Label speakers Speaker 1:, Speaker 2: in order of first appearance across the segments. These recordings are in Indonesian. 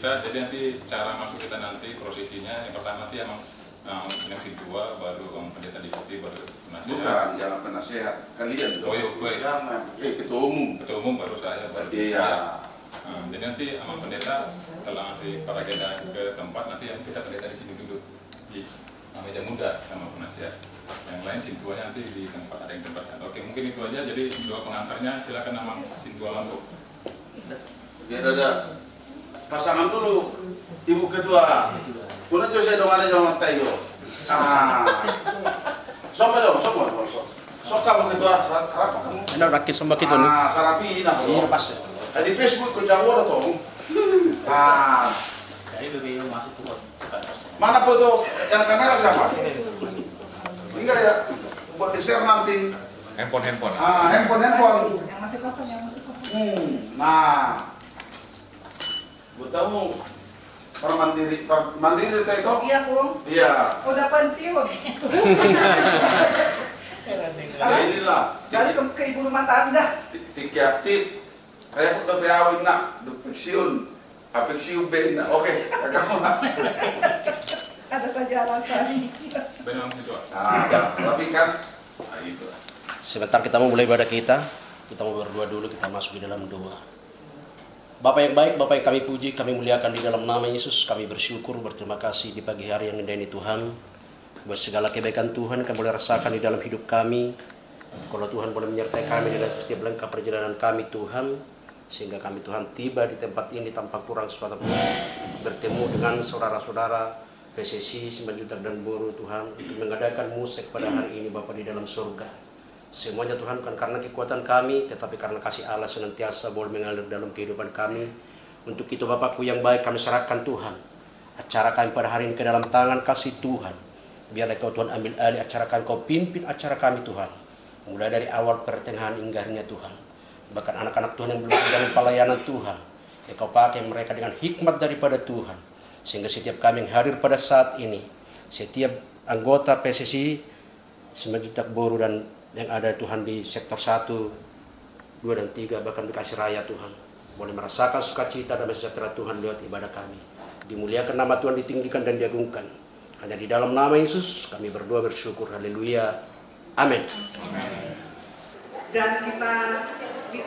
Speaker 1: kita. Jadi nanti cara masuk kita nanti prosesinya yang pertama nanti emang yang sintua, baru pendeta diikuti, baru penasehat.
Speaker 2: Bukan, jangan penasehat. Kalian dong.
Speaker 1: Oh iya, boleh.
Speaker 2: Jangan. Ketua umum.
Speaker 1: Ketua umum baru saya, baru
Speaker 2: Iya.
Speaker 1: Jadi nanti sama pendeta setelah nanti para agenda ke tempat, nanti yang kita pendeta di sini duduk di meja muda sama penasehat. Yang lain sintuanya nanti di tempat, ada yang tempat. Oke, mungkin itu aja. Jadi doa pengantarnya silakan nama Sintua Lampung.
Speaker 2: Ya ada pasangan dulu, Ibu Ketua. Kuna jo saya dong ada jawab tayo. Sopo dong, sopo. Sok kamu Ketua, kenapa kamu?
Speaker 3: Enak rakit sama kita nih.
Speaker 2: Sarapi nak.
Speaker 3: Iya pas.
Speaker 2: Di Facebook ko jago na tong.
Speaker 4: Saya lebih masuk tuh.
Speaker 2: Mana foto yang kamera siapa? Enggak ya. Buat di-share nanti.
Speaker 1: Handphone.
Speaker 2: Handphone.
Speaker 5: Yang masih kosong.
Speaker 2: Nah. Bu tahu mandiri itu?
Speaker 5: Iya, Bung.
Speaker 2: Iya.
Speaker 5: Udah pensiun.
Speaker 2: Ya inilah.
Speaker 5: Kali ke ibu rumah tangga.
Speaker 2: Tiap-tiap repot udah beawin nak, udah pensiun. Pensiun ben. Oke, kamu.
Speaker 5: Ada saja alasan.
Speaker 1: Benar itu.
Speaker 2: Tapi kan itu.
Speaker 3: Sebentar kita mau mulai ibadah kita. Kita mau berdoa dulu, kita masuk di dalam doa. Bapak yang baik, Bapak yang kami puji, kami muliakan di dalam nama Yesus. Kami bersyukur, berterima kasih di pagi hari yang indah ini Tuhan. Buat segala kebaikan Tuhan kami boleh rasakan di dalam hidup kami. Kalau Tuhan boleh menyertai kami dalam setiap langkah perjalanan kami Tuhan. Sehingga kami Tuhan tiba di tempat ini tanpa kurang sesuatu pun. Bertemu dengan saudara-saudara PSSI, Simanjuntak dan Boru Tuhan. Untuk mengadakan musik pada hari ini Bapak di dalam surga. Semuanya Tuhan bukan karena kekuatan kami, tetapi karena kasih Allah senantiasa boleh mengalir dalam kehidupan kami. Untuk itu Bapakku yang baik kami serahkan Tuhan. Acara kami pada hari ini ke dalam tangan kasih Tuhan. Biarlah Kau Tuhan ambil alih acara kami, Kau pimpin acara kami Tuhan. Mulai dari awal pertengahan hingga akhirnya Tuhan. Bahkan anak-anak Tuhan yang belum menjalani pelayanan Tuhan. Ya Kau pakai mereka dengan hikmat daripada Tuhan. Sehingga setiap kami yang hadir pada saat ini, setiap anggota PSSI, Simanjuntak Boru dan yang ada Tuhan di sektor 1, 2 dan 3 bahkan di kasih raya Tuhan boleh merasakan sukacita dan sejahtera Tuhan lewat ibadah kami. Dimuliakan nama Tuhan, ditinggikan dan diagungkan. Hanya di dalam nama Yesus kami berdoa bersyukur. Haleluya. Amin.
Speaker 5: Dan kita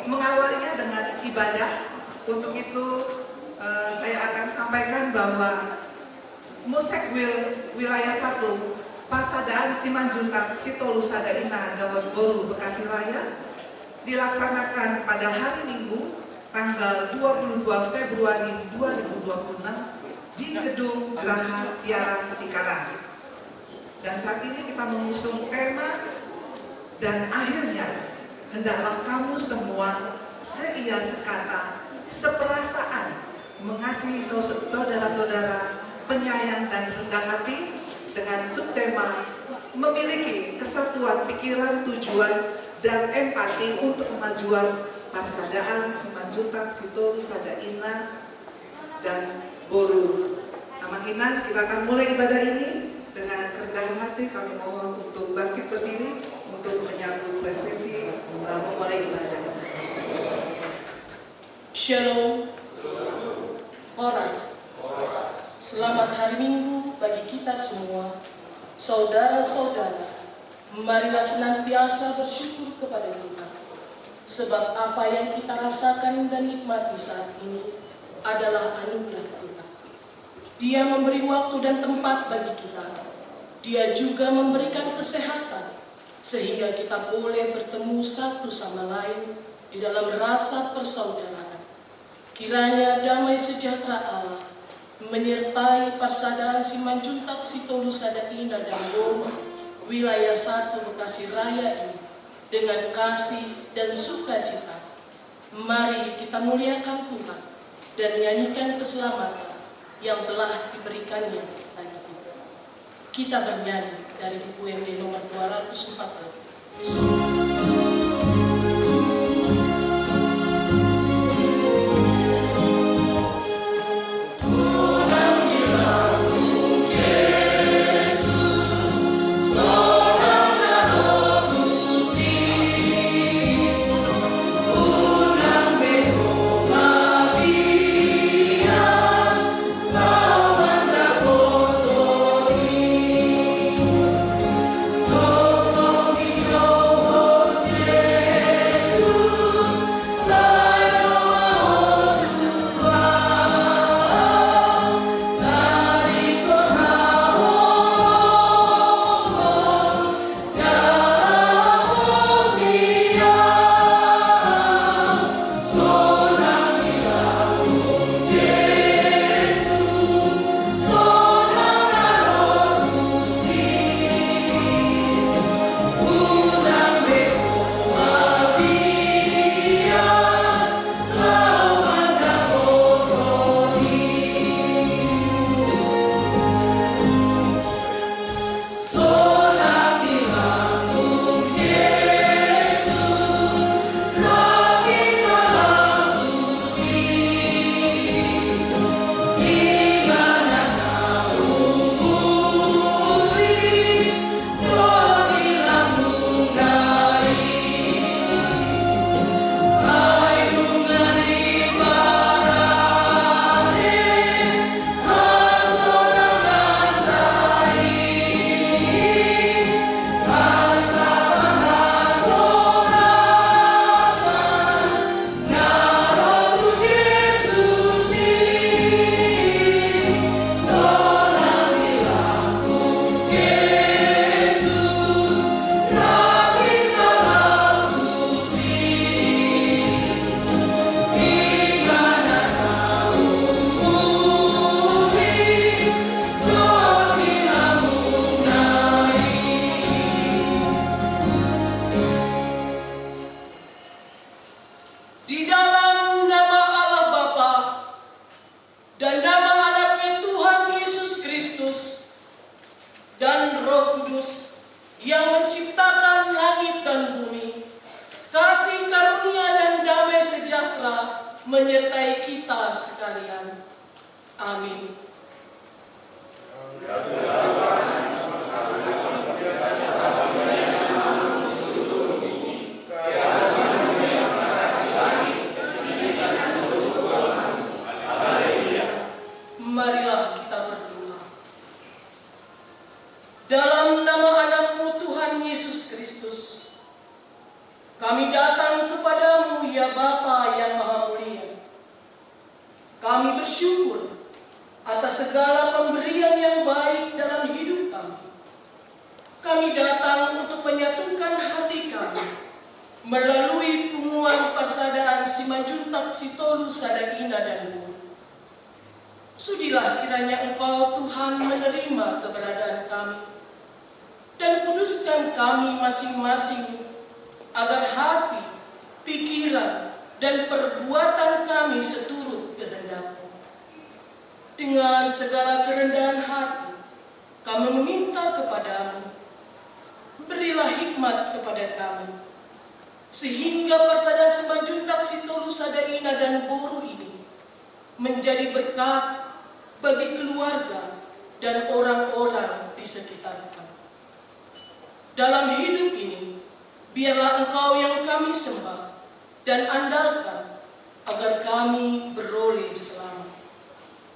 Speaker 5: mengawalinya dengan ibadah. Untuk itu saya akan sampaikan bahwa Musek wilayah 1 Pasadaan Simanjuntak Sitolusada Ina Dawat Boru Bekasi Raya dilaksanakan pada hari Minggu tanggal 22 Februari 2026 di Gedung Geraha Tiara Cikarang. Dan saat ini kita mengusung tema dan akhirnya hendaklah kamu semua seia sekata seperasaan mengasihi saudara-saudara, penyayang dan rendah hati, dengan subtema memiliki kesatuan pikiran, tujuan, dan empati untuk kemajuan Pasadaan Simanjuntak Sitolusada Ina dan Boru. Nama Ina, kita akan mulai ibadah ini dengan kerendahan hati. Kami mohon untuk bangkit berdiri untuk menyambut prosesi memulai ibadah.
Speaker 6: Shalom. Horas. Selamat hari Minggu bagi kita semua. Saudara-saudara, marilah senantiasa bersyukur kepada Tuhan. Sebab apa yang kita rasakan dan nikmati saat ini adalah anugerah Tuhan. Dia memberi waktu dan tempat bagi kita. Dia juga memberikan kesehatan, sehingga kita boleh bertemu satu sama lain di dalam rasa persaudaraan. Kiranya damai sejahtera Allah menyertai Pasadaan Simanjuntak Sitolusada Ina dan Boru wilayah 1 Bekasi Raya ini dengan kasih dan sukacita. Mari kita muliakan Tuhan dan nyanyikan keselamatan yang telah diberikannya bagi kita. Kita bernyanyi dari buku MD nomor 214. Di dalam nama Allah Bapa dan nama anaknya Tuhan Yesus Kristus dan Roh Kudus yang menciptakan langit dan bumi, kasih karunia dan damai sejahtera menyertai kita sekalian. Amin. Marilah kita berdoa. Dalam nama anakmu Tuhan Yesus Kristus, kami datang kepadamu ya Bapa yang Maha Mulia. Kami bersyukur atas segala pemberian yang baik dalam hidup kami. Kami datang untuk menyatukan hati kami melalui pengumuman persadaan Simanjuntak Sitolu Sadaina dan Buru. Sudilah kiranya Engkau Tuhan menerima keberadaan kami dan kuduskan kami masing-masing agar hati, pikiran, dan perbuatan kami seturut kehendak-Mu. Dengan segala kerendahan hati, kami meminta kepadamu, berilah hikmat kepada kami, sehingga persada Simanjuntak Sitolu Sadaina dan Boru ini menjadi berkat bagi keluarga dan orang-orang di sekitar kami. Dalam hidup ini, biarlah Engkau yang kami sembah dan andalkan agar kami beroleh selamat.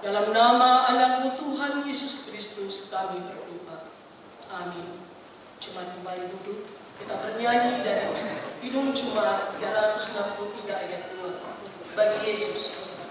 Speaker 6: Dalam nama anakmu Tuhan Yesus Kristus kami berdoa. Amin. Jemaat kembali duduk, kita bernyanyi dari Kidung Jumat 363 ayat 2. Bagi Yesus Kristus.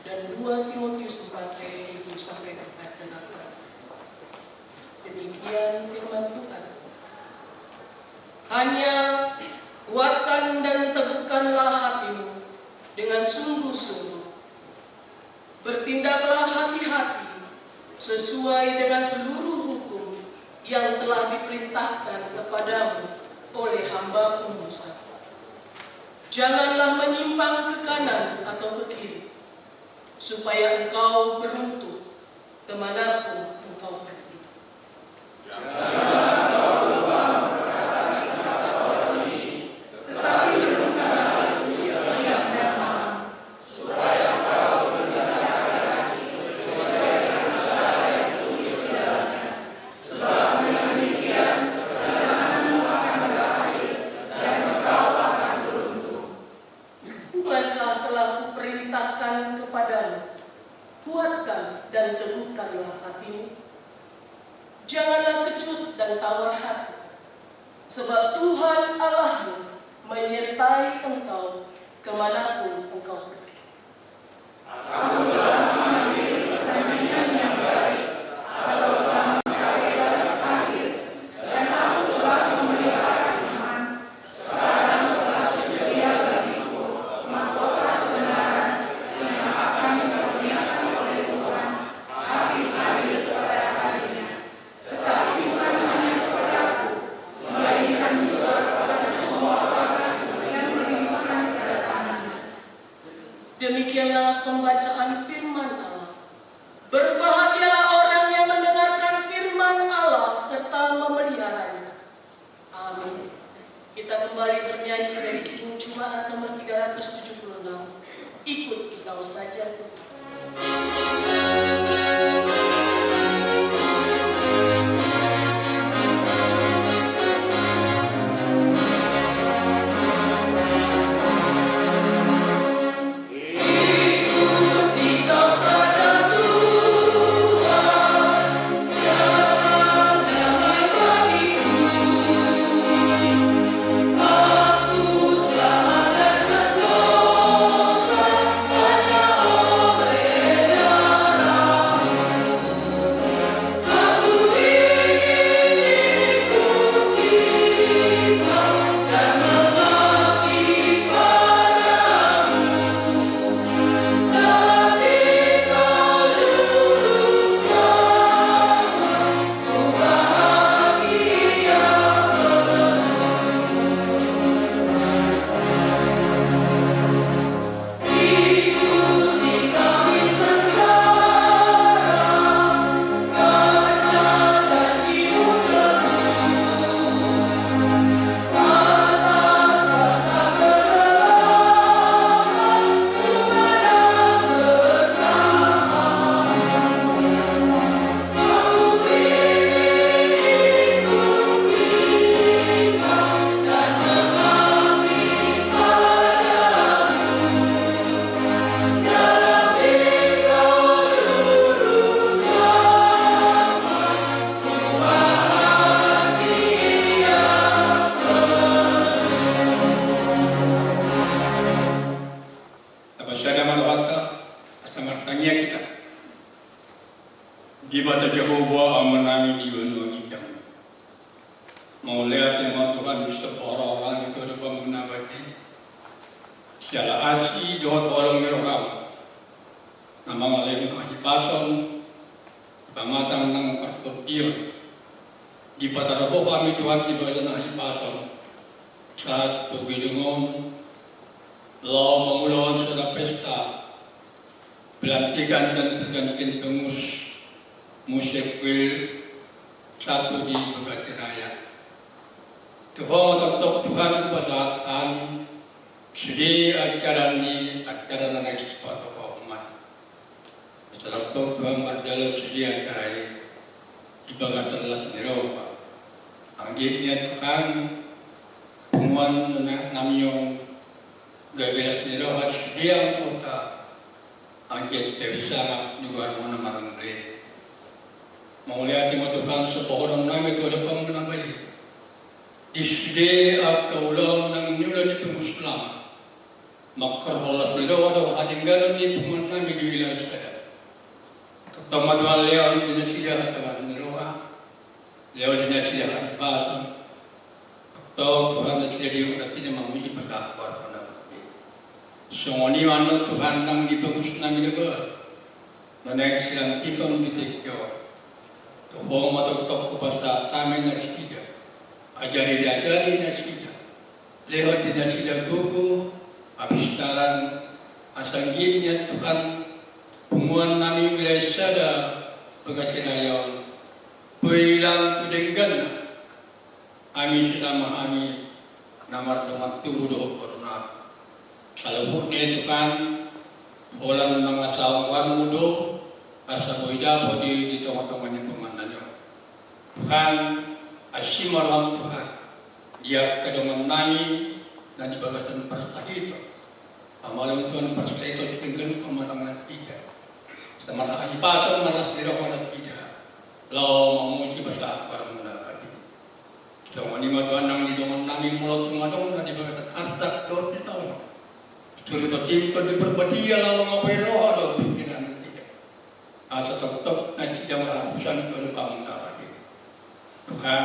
Speaker 6: dan 2 Timotius 4 ayat 7 sampai 8. Demikian firman Tuhan. Hanya kuatkan dan teguhkanlah hatimu dengan sungguh-sungguh. Bertindaklah hati-hati sesuai dengan seluruh hukum yang telah diperintahkan kepadamu oleh hamba Musa. Janganlah menyimpang ke kanan atau ke kiri, supaya engkau beruntung kemanapun engkau pergi. lapar hati, sebab Tuhan Allahmu menyertai engkau kemanapun engkau pergi. Demikianlah pembacaan firman Allah. Berbahagialah orang yang mendengarkan firman Allah serta memeliharanya. Amin. Kita kembali bernyanyi dari Kidung Jumaat nomor 376. Ikut engkau saja.
Speaker 4: Jibata Jehovah amanami di benua hidang. Mau lihat tema Tuhan di separuh orang itu ada pemenabati. Siala asli doa tolong meroham. Nama malaikat haji pason, pamatang nang perkotian. Di patara ho kami Tuhan di bagian haji pason. Saat pagidungon, lo mengulon sudah pesta. Pelantikan dan pergantian pengus. Musik wil satu di Bukit Raya. Tuhan tetap Tuhan pasal kami sedih acara naik sepatu umat. Setelah Tuhan berjalan sedih acara ini di bagas telas neropa. Anggitnya Tuhan penguan namanya gabelas neropa sedih yang kota. Anggit terbesar juga mau nama mereka. Mengulihat Tuhan sepohon nami itu ada pemenamai. Disde kaulah nang nyulah di Muslim. Maka Allah beliau ada hadinggalan ni pemenamai di wilayah sekadar. Pertama tuan lewat di nasihat sama neroha, lewat di nasihat bahasa. Tahu Tuhan nasihat dia udah tidak memuji bertakwa pada bukti. Songoni mana Tuhan nang di Muslim ini ber. Naik silang ikon di tekyo. Tuhan matok kepada kami nasihat, ajari nasihat, lewat di nasihat gugu, habis jalan asanggitnya Tuhan penguan nami wilayah sada pengasilayan, puilang tudenggan, kami sesama kami namar domat tubuh korona, salahnya Tuhan, holang mengasahkan mudo, asa boida bodi di tengah-tengah pemandangan. Tuhan asyik malam Tuhan dia kedengan nani dan di bagasan perstahit amalan Tuhan perstahit itu tinggal kemarangan tidak sama haji pasal malas tidak malas tidak lo memuji bahasa para mendapat Jangan ni matuan nang di dongan nami mulut tumadong na di ba kartak dot di tahu. Cerita tim tu diperbadia lalu ngapai roh ada pimpinan tidak. Asa tok nanti jam ratusan baru bangun lagi. Tuhan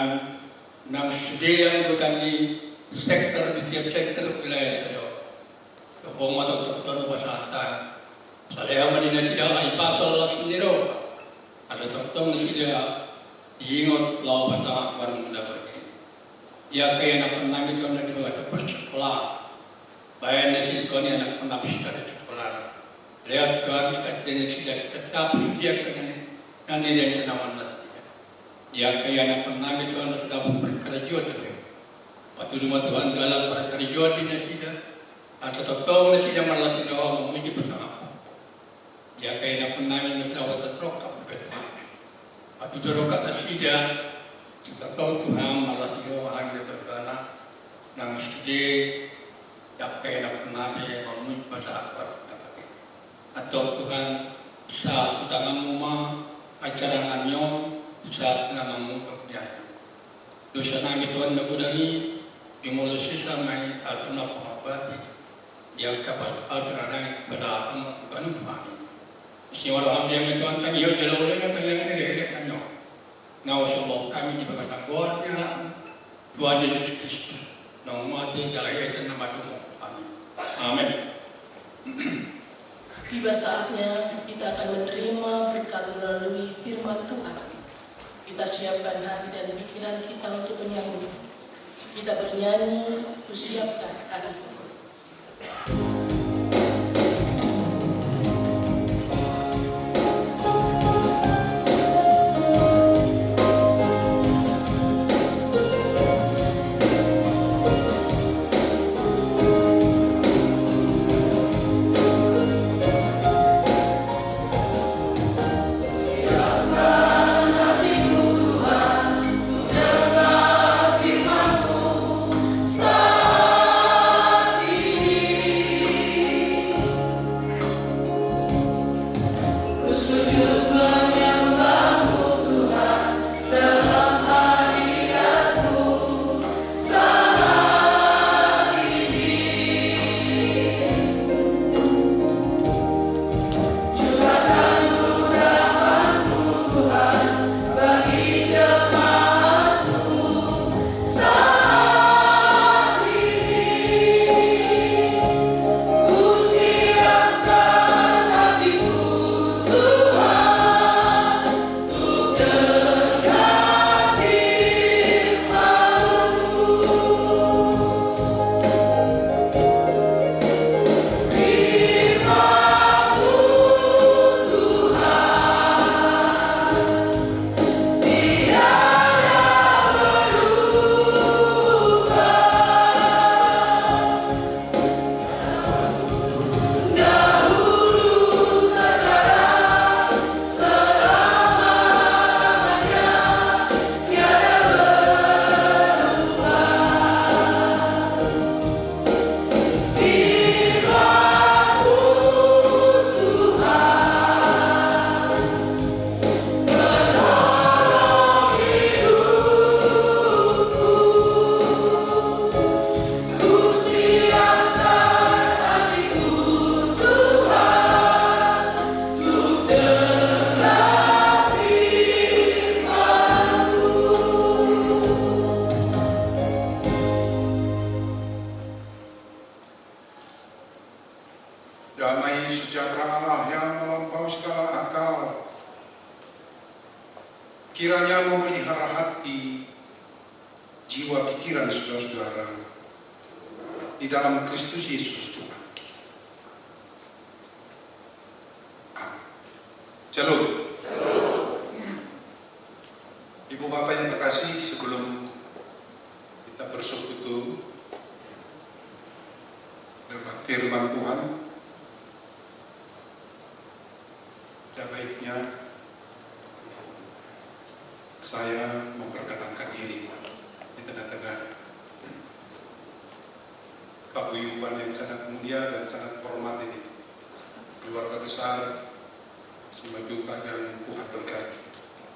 Speaker 4: nang sedia yang kami sektor di tiap sektor wilayah saya. Tuhan mata tok pasatan. Saya madina sidang ai pasal lah sendiri. Asa tok sedia ingat law pasang baru mendapat. Dia kaya nak pernah itu anda di bawah sekolah. Bayan nasi kau ni anak pernah pisah di sekolah. Lihat kau setiap jenis sudah tetap dia kena nanti dia kena mana. Dia kaya anak pernah itu anda sudah berkerja tu. Waktu rumah Tuhan dalam berkerja di nasi dia. Atau tahu nasi dia malah tidak mau mesti bersama. Dia kaya anak pernah itu sudah berterokap. Waktu terokap nasi dia. Kita tahu Tuhan malah tidak hanya bergana nang sedih tak kena nabi memuji pada apa atau Tuhan saat tangan rumah acara nganyon saat namamu kemudian dosa nami Tuhan nak dari dimulasi sampai altuna pengabdi yang kapas alternatif pada apa bukan Tuhan siapa orang yang Tuhan tanya jauh lagi tanya ini nganyon ngau sebab kami di bawah tanggor yang Tuhan Yesus Kristus nama dia dalam Yesus nama Tuhan amin.
Speaker 6: Tiba saatnya kita akan menerima berkat melalui firman Tuhan. Kita siapkan hati dan pikiran kita untuk menyambut. Kita bernyanyi, siapkan hati.
Speaker 7: Damai sejahtera Allah yang melampaui segala akal kiranya memelihara hati, jiwa, pikiran saudara-saudara di dalam Kristus Yesus Tuhan. Amin. Shalom. Ibu Bapak yang terkasih, sebelum kita bersekutu dengan firman Tuhan, ada baiknya saya memperkenalkan diri di tengah-tengah paguyuban yang sangat mulia dan sangat hormat ini, keluarga besar Simajuka yang Tuhan berkati,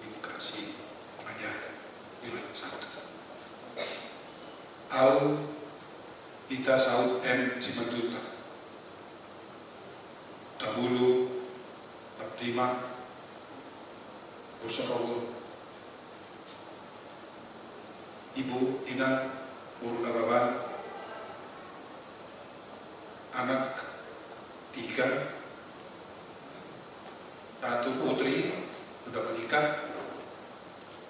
Speaker 7: dikasih raja bilang satu. Au Ita Saud M. Simanjuta, Tabulu, Abdima, Bursorogol, Ibu Inang Purnababan, anak 3, 1 putri sudah menikah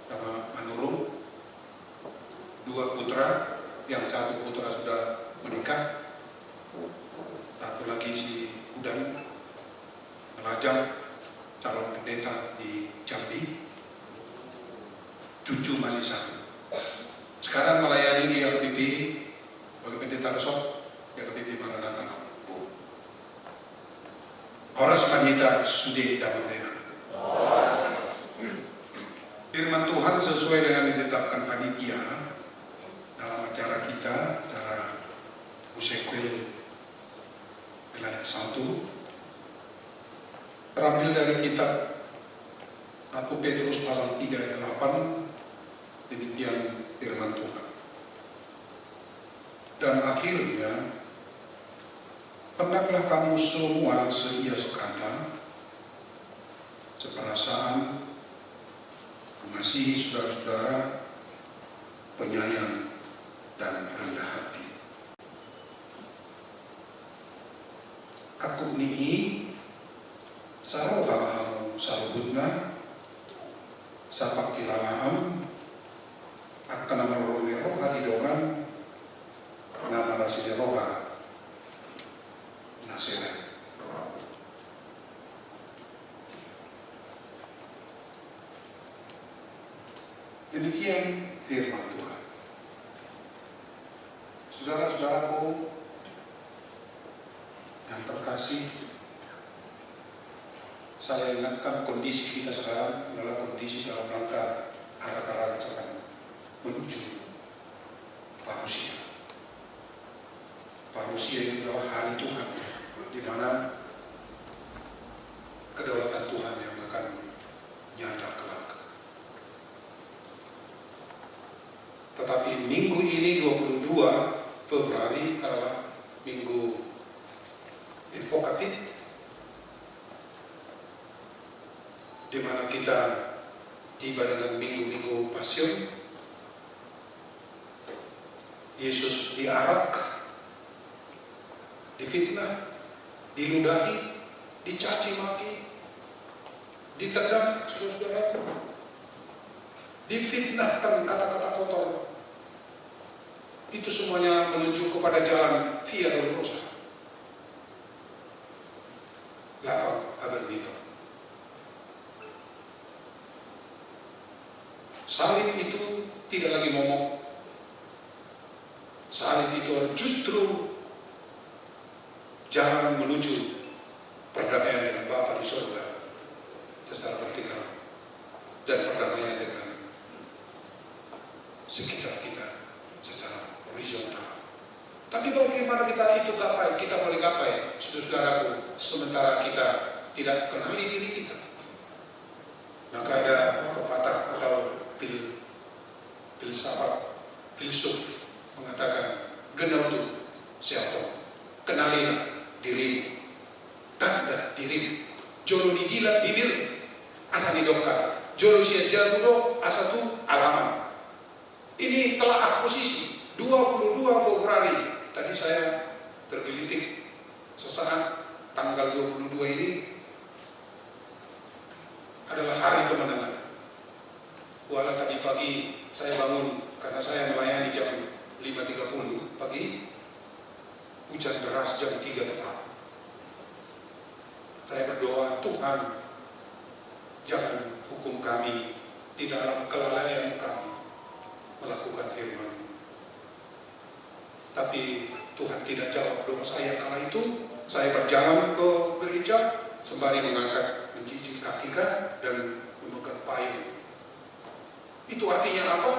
Speaker 7: sama Manurung, 2 putra, yang 1 putra sudah menikah, 1 lagi si Udan Melajang, calon pendeta di Jambi, cucu masih 1. Sekarang melayani di LPP sebagai pendeta resort di LPP Maranatha Nampu. Horas Manita Sude Damandena. Firman Tuhan sesuai dengan yang ditetapkan panitia dalam acara kita, acara Usekwil Wilayah 1, terambil dari kitab 1 Petrus pasal 3 ayat 8, demikian firman Tuhan. Dan akhirnya, hendaklah kamu semua seia sekata, seperasaan, mengasihi saudara-saudara, penyayang, dan rendah hati. Aku nihi saroha sarubutna sapak kilalaam akan nama roha hidongan nama rasanya roha nasira. Demikian firman Tuhan. Saudara-saudaraku yang terkasih, saya ingatkan kondisi kita sekarang adalah kondisi dalam rangka arah-arah sekarang menuju parusia. Parusia itu adalah hari Tuhan, di mana kedaulatan Tuhan yang akan nyata kelak. Tetapi minggu ini 22 Februari adalah minggu invokatif, di mana kita tiba dengan minggu-minggu Pasion. Yesus diarak, difitnah, diludahi, dicaci maki, ditendang, saudara-saudaraku, difitnahkan kata-kata kotor. Itu semuanya menuju kepada jalan Via Dolorosa, Lava Abernito. Salib itu tidak lagi momok. Salib itu justru jalan menuju perdamaian dengan Bapa di surga secara vertikal dan perdamaian dengan sekitar kita secara horizontal. Tapi bagaimana kita itu gapai? Kita boleh gapai, saudara-saudaraku, sementara kita tidak kenali diri kita. Maka ada pepatah atau filsuf mengatakan, genautu siapa, kenalilah dirimu, tanda dirimu. Jolo ni dilat bibir, asa ni dokka, jolo sia jagudo, asa tu alaman. Ini telah posisi 22 Februari. Tadi saya tergelitik sesaat, tanggal 22 ini adalah hari kemenangan. Walau tadi pagi saya bangun karena saya melayani jam 5.30 pagi, hujan deras jam 3 tepat. Saya berdoa, Tuhan jangan hukum kami di dalam kelalaian kami melakukan firman-Mu. Tapi Tuhan tidak jawab doa saya. Kala itu saya berjalan ke gereja sembari mengangkat mencuci kaki dan memegang payung. Itu artinya apa?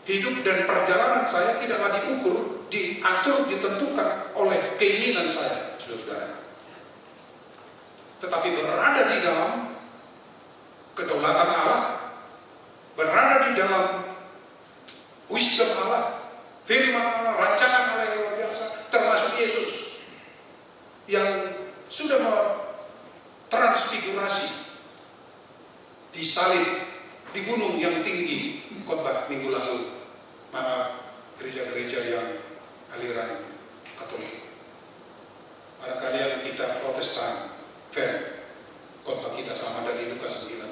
Speaker 7: Hidup dan perjalanan saya tidaklah diukur, diatur, ditentukan oleh keinginan saya, saudara-saudara. Tetapi berada di dalam kedaulatan Allah, berada di dalam wisdom Allah, firman Allah, rancangan Allah yang luar biasa, termasuk Yesus yang sudah transfigurasi, disalib di gunung yang tinggi, khotbah minggu lalu. Maaf, gereja-gereja yang aliran Katolik. Barangkali yang kita Protestan, khotbah kita sama dari Lukas 9.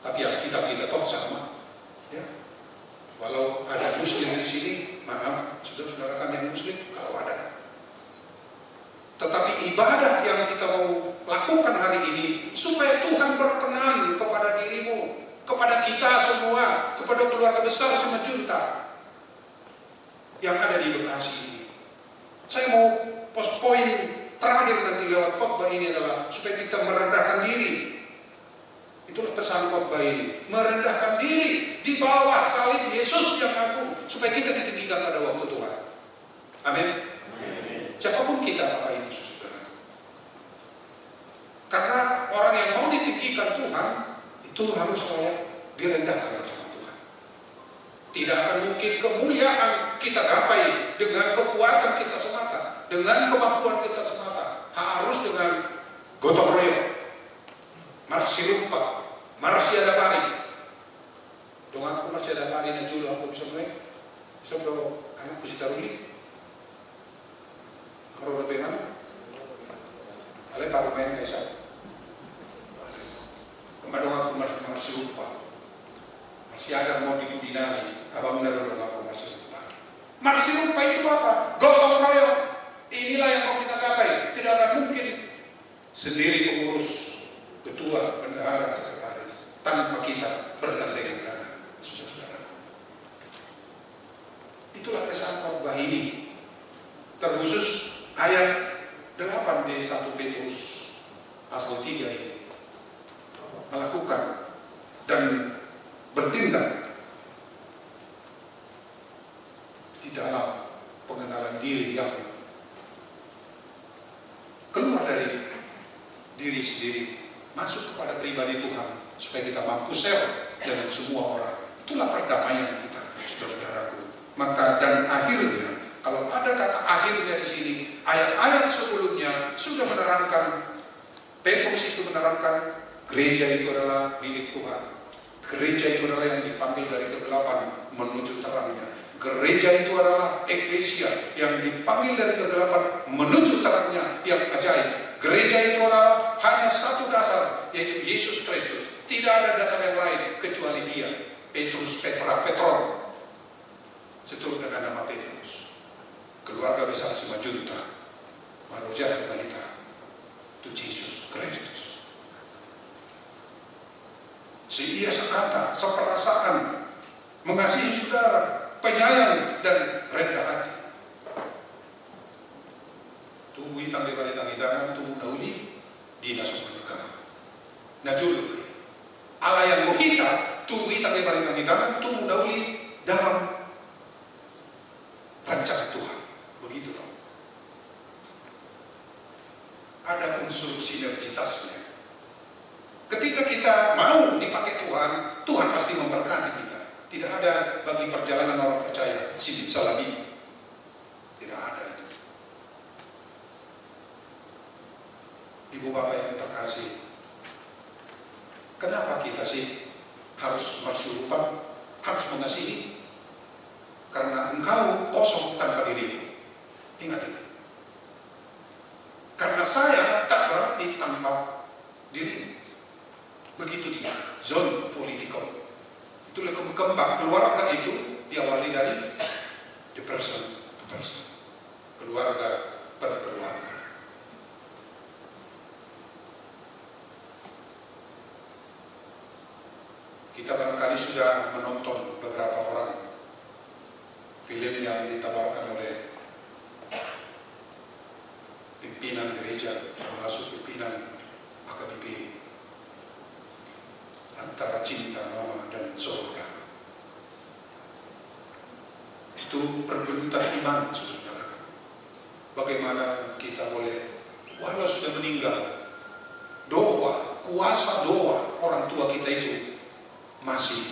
Speaker 7: Tapi Alkitab kita toh sama. Ya. Walau ada Muslim di sini, maaf, saudara-saudara kami yang Muslim, kalau ada. Tetapi ibadah yang kita mau lakukan hari ini supaya Tuhan berkenan kepada dirimu, kepada kita semua, kepada keluarga besar Semajunta yang ada di Bekasi ini. Saya mau poin terakhir nanti lewat khotbah ini adalah supaya kita merendahkan diri. Itulah pesan khotbah ini, merendahkan diri di bawah salib Yesus yang agung supaya kita ditinggikan pada waktu Tuhan. Amin. Siapapun kita, Bapak Ibu Saudara. Karena orang yang mau ditinggikan Tuhan itu harus layak direndahkan bersama Tuhan. Tidak akan mungkin kemuliaan kita gapai dengan kekuatan kita semata, dengan kemampuan kita semata. Harus dengan gotong royong, marsirumpa, marsiadapari. Dong aku marsiadapari na julo aku bisa mulai. Bisa bro, anakku si Taruli. Roda bagaimana? Ale baru main kaisa. Kemadong aku masih lupa. Masih agar mau ditudinari. Abang benar aku masih lupa. Masih lupa itu apa? Gotong royong. Inilah yang mau kita gapai. Tidak akan mungkin sendiri pengurus, ketua, bendahara, sekretaris tanpa kita bergandengan tangan, saudara. Itulah pesan khotbah ini. Terkhusus ayat 8 di 1 Petrus pasal 3 ini, melakukan dan bertindak di dalam pengenalan diri yang keluar dari diri sendiri, masuk kepada pribadi Tuhan supaya kita mampu share dengan semua orang. Itulah perdamaian kita, saudara-saudaraku. Maka dan akhirnya, kalau ada kata akhirnya di sini, ayat-ayat sebelumnya sudah menerangkan, Petrus itu menerangkan gereja itu adalah milik Tuhan. Gereja itu adalah yang dipanggil dari kegelapan menuju terangnya. Gereja itu adalah eklesia yang dipanggil dari kegelapan menuju terangnya yang ajaib. Gereja itu adalah hanya satu dasar, yaitu Yesus Kristus. Tidak ada dasar yang lain kecuali Dia. Petrus, Petra, Petron, seturut dengan nama Petrus. Keluarga besar Semajunta, Manusia Balita, itu Yesus Kristus. Si ia sekata, seperasaan, mengasihi saudara, penyayang dan rendah hati. Tubuh hitang lebar tangan, tubuh dauli, dina semua negara. Nah juluh, Allah yang mohita, tubuh hitang lebar tangan, tubuh dauli dalam rancangan Tuhan. Begitu dong. Ada unsur sinergitasnya. Ketika kita mau dipakai Tuhan, Tuhan pasti memberkati kita. Tidak ada bagi perjalanan orang percaya sisi salabi. Tidak ada itu. Ibu bapak yang terkasih, kenapa kita sih harus bersyukur, harus mengasihi? Karena engkau kosong tanpa dirimu. Ingat ini. Karena saya tak berarti tanpa dirimu. Begitu dia, zon politikon. Itulah kembang keluarga itu diawali dari the person to person. Keluarga per keluarga. Kita barangkali sudah menonton beberapa orang film yang ditawarkan oleh pimpinan gereja, termasuk pimpinan AKBP, antara cinta mama dan surga. Itu pergelutan iman, saudara. Bagaimana kita boleh, walau sudah meninggal, doa, kuasa doa orang tua kita itu masih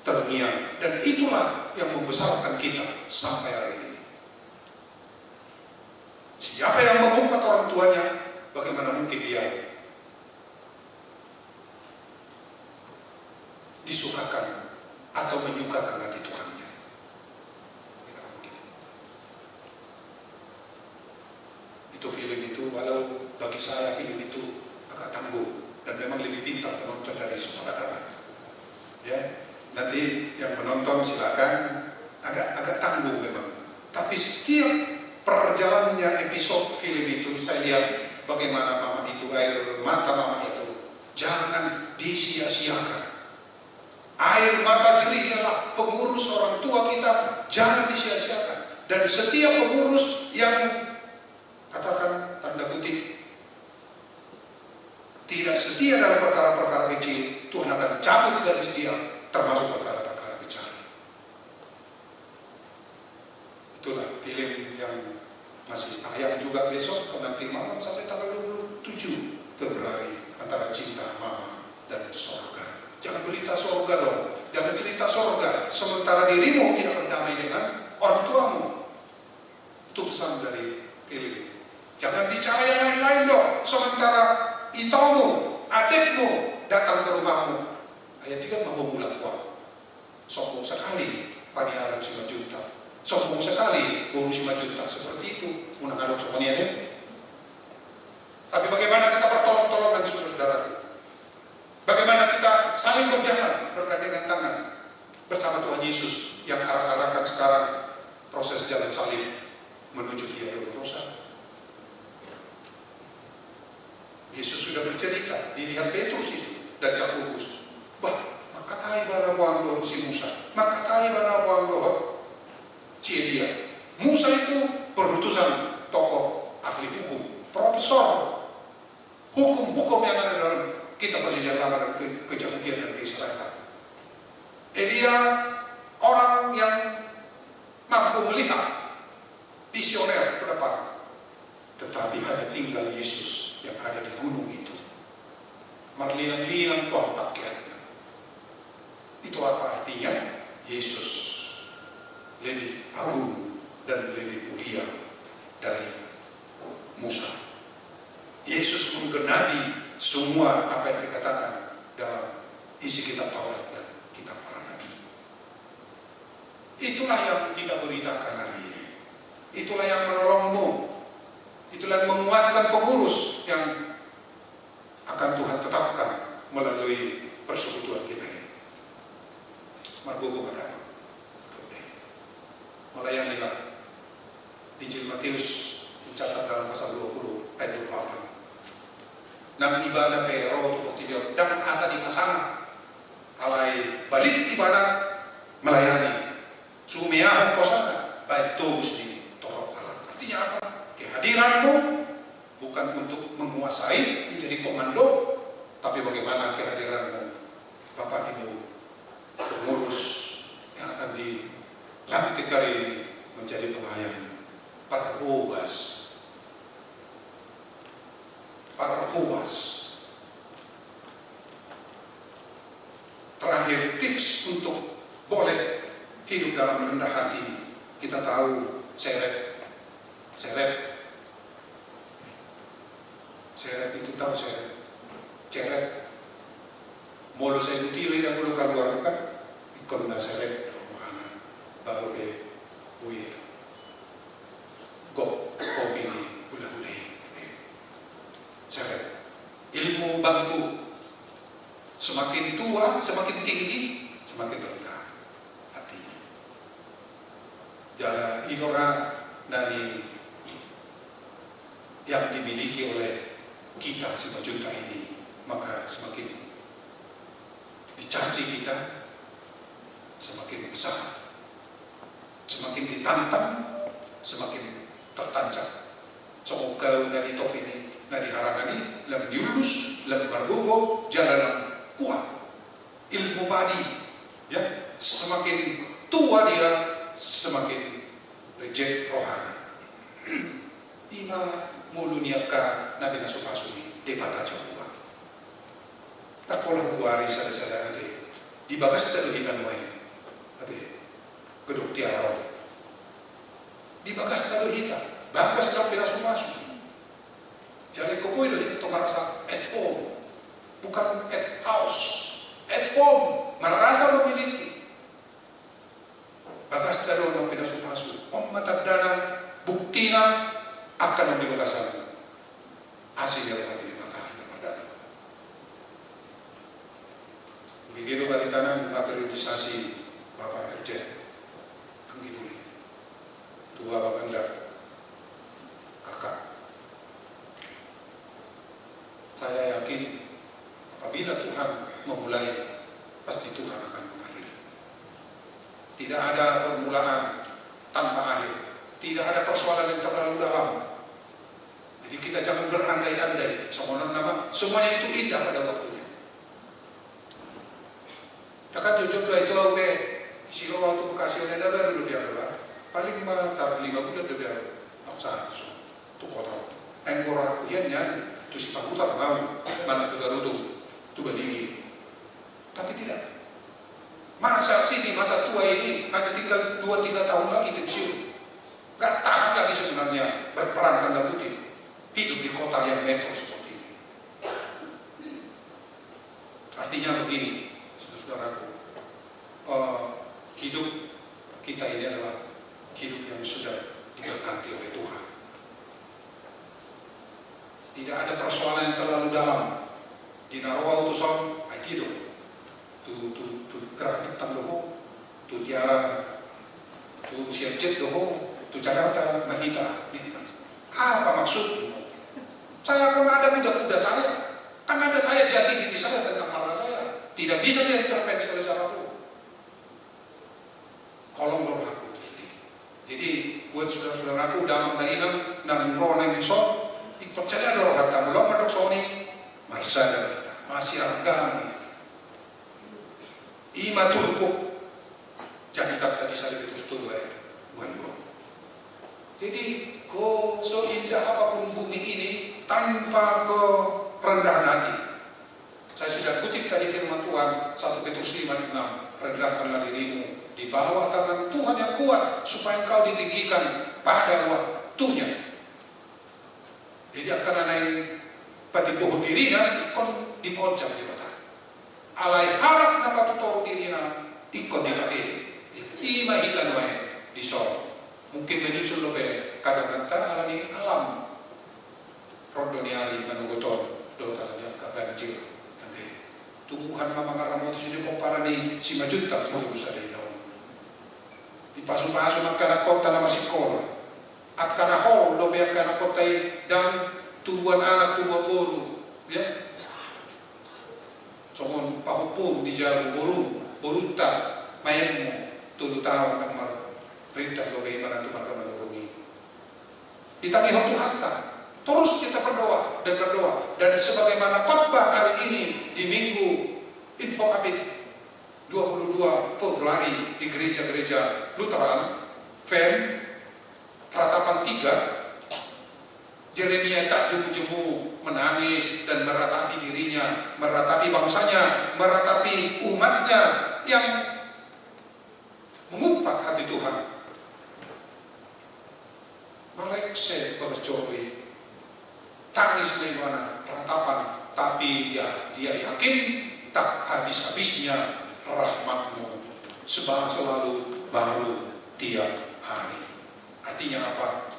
Speaker 7: terus terngiang. Dan itulah yang membesarkan kita sampai hari ini. Siapa yang mengumpat orang tuanya, bagaimana mungkin dia disukakan atau menyukakan hati Tuhannya? Tidak mungkin. Itu film itu, walau bagi saya film itu agak tangguh dan memang lebih pintar penonton dari sutradara. Ya, nanti yang menonton silakan, agak tangguh memang. Tapi setiap perjalannya episode film itu saya lihat bagaimana mama itu, air mata mama itu jangan disia-siakan. Air mata jerih adalah pengurus orang tua kita, jangan disia-siakan. Dan setiap pengurus yang katakan tanda kutip tidak setia dalam perkara-perkara kecil, Tuhan akan cabut dari dia, termasuk perkara-perkara besar. Itulah film yang masih tayang juga besok, nanti malam sampai tanggal 27 Februari, antara cinta mama dan sorga. Jangan berita sorga dong, jangan cerita sorga sementara dirimu tidak berdamai dengan orang tuamu. Itu pesan dari film itu. Jangan bicara yang lain-lain dong, sementara itamu, adikmu datang ke rumahmu. Ayat 3 mau bulan uang. Sombong sekali paniaran 5 juta. Sombong sekali bonus 5 juta. Seperti itu. Munang adok semuanya deh. Tapi bagaimana kita bertolong-tolongan saudara-saudara? Bagaimana kita saling berjalan bergandengan tangan bersama Tuhan Yesus yang arak-arakan sekarang proses jalan salib menuju Via Dolorosa. Yesus sudah bercerita, dilihat Petrus itu dan Yakobus. Bah, makatai bara wando si Musa, makatai bara wando si Elia. Musa itu perutusan tokoh ahli hukum, profesor hukum-hukum yang ada dalam kitab Perjanjian Lama dan Kejahatian dan Keisraelan. Elia orang yang mampu melihat, visioner ke depan, tetapi hanya tinggal Yesus yang ada di gunung itu. Marlinan-linan tuang pakaiannya. Itu apa artinya? Yesus lebih agung dan lebih mulia dari Musa. Yesus menggenapi semua apa yang dikatakan dalam isi kitab Taurat dan kitab para nabi. Itulah yang kita beritakan hari ini. Itulah yang menolongmu. Itulah yang menguatkan pengurus yang akan Tuhan tetapkan melalui persekutuan kita ini. Margogo Madama, melayanilah. Injil Matius mencatat dalam pasal 20 ayat 28. Nang ibadah pero untuk tidak dan asa di pasang alai balik ibadah melayani sumiah kosana baik tobus di torok alat. Artinya apa? Kehadiranmu bukan untuk menguasai menjadi komando, tapi bagaimana kehadiranmu Bapak Ibu pengurus yang akan dilantik hari ini menjadi pelayan para huwas. Para huwas. Terakhir tips untuk boleh hidup dalam rendah hati. Kita tahu seret itu tahu seret mulu saya butiri dan mulu keluar bukan ikon na seret doana baru be buye go kopi di gula-gula. Seret ilmu bangku semakin tua semakin tinggi semakin rendah hatinya. Jala ilora dari yang dimiliki oleh kita 5 juta ini, maka semakin dicaci kita semakin besar, semakin ditantang semakin tertancap. Semoga dari top ini nadi haragani lam diurus lam bargogo jalan kuat ilmu padi ya, semakin tua dia semakin reject rohani. Ima muluniaka nabi nasupasui debata jauh. Tak pola kuari sada-sada ade di bagas tadi kan wae satu hita, bangga sedang pinasuh masuk. Jadi kau itu merasa at home, bukan at house, at home, merasa memiliki. Bagas dari orang pinasuh masuk, matadana buktina akan memberi bagasan. Asih yang kami dimakan kita perdana. Begitu balik tanah periodisasi Bapak RJ, Anggi Duli, tua Bapak Anda, kakak. Saya yakin apabila Tuhan memulai, pasti Tuhan akan mengakhiri. Tidak ada permulaan tanpa akhir. Tidak ada persoalan yang terlalu dalam. Jadi kita jangan berandai-andai. Semuanya itu indah pada waktunya. Takkan jodoh itu oke. Siro waktu Bekasi ada baru dia ada. Paling tar 5 bulan dia ada. Maksa tu kota. Enggora kuyennya tu si pakutar mau mana tu Garudu tu Badigi. Tapi tidak. Masa sini masa tua ini hanya tinggal 2-3 tahun lagi pensiun. Gak tahan lagi sebenarnya berperan tanda kutip hidup di kota yang metro seperti ini. Artinya begini, saudaraku, hidup kita ini adalah hidup yang sudah diberkati oleh Tuhan. Tidak ada persoalan yang terlalu dalam. Di Naroa utusan, aikido, tu gerak hitam doho, tu tiara, tu siapjet doho, tu Jakarta mahita. Apa maksudmu? Saya akan ada kuda-kuda saya. Kan ada saya jati diri saya tentang marah saya. Tidak bisa saya intervensi oleh siapapun. Kolom roh aku itu sendiri. Jadi buat saudara-saudaraku dalam nainan nang roh nang iso ikut saja ada roh hatamu lo madok soni marsa ada kita masih agama itu. Ima turku jadi tak tadi saya itu setuai bukan. Jadi kau so indah apapun bumi ini tanpa kerendahan hati. Saya sudah kutip tadi firman Tuhan 1 Petrus 5:6, rendahkanlah dirimu di bawah tangan Tuhan yang kuat supaya engkau ditinggikan pada waktunya. Jadi akan naik pati boh dirinya ikon di pojok jabatan. Alai harap dapat tutor dirinya ikon di kaki. Ima hitan wae di soro. Mungkin menyusul lebih kadang-kadang alami alam rodoniali manugoton dotan yang kabanjir nanti tumbuhan mamang itu sudah komparani si majuntak itu bisa dilawan di pasu-pasu akan kota nama sekolah akan hol lebih akan kota dan tumbuhan anak tumbuhan baru ya somon pahupun di jauh borunta mayemu tulu tahun kamar perintah bagaimana itu mereka menurungi. Kita lihat Tuhan terus kita berdoa dan sebagaimana khotbah hari ini di Minggu Info Afid 22 Februari di gereja-gereja Lutheran, FEM, Ratapan 3, Jeremia tak jemu-jemu menangis dan meratapi dirinya, meratapi bangsanya, meratapi umatnya yang mengumpat hati Tuhan. Malekse berjoi tangis dari mana ratapan, tapi dia yakin tak habis-habisnya rahmatmu sebab selalu baru tiap hari. Artinya apa?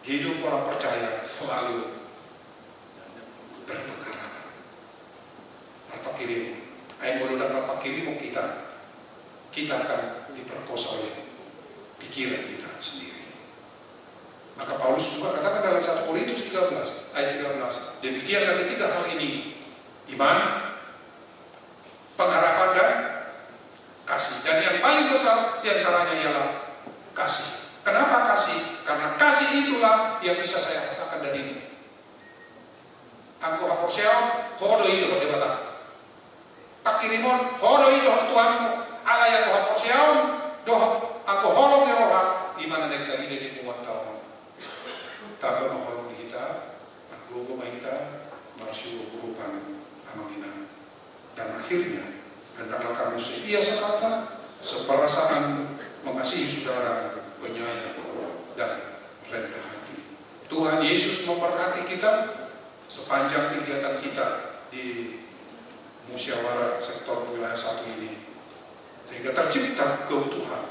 Speaker 7: Hidup orang percaya selalu berpengharapan. Apa kirimu? Ayo mulu dan apa kirimu kita akan diperkosa oleh pikiran kita sendiri. Maka Paulus juga katakan dalam 1 Korintus 13 ayat 13, demikianlah ketiga hal ini, iman, pengharapan dan kasih. Dan yang paling besar diantaranya ialah kasih. Kenapa kasih? Karena kasih itulah yang bisa saya rasakan dari ini. Angko haporseon, hodo itu debata. Tak kirimon, hodo itu Tuhanmu. Allah yang haporseon, doh angko holong ya roha, iman yang dari ini dibuat tahun. Tapi mengholong di kita, bergogo kita, bersyukur berupan amangina. Dan akhirnya, hendaklah kamu seia sekata, seperasaan mengasihi saudara, penyayang dan Tuhan Yesus memberkati kita sepanjang kegiatan kita di musyawarah sektor wilayah 1 ini, sehingga tercipta keutuhan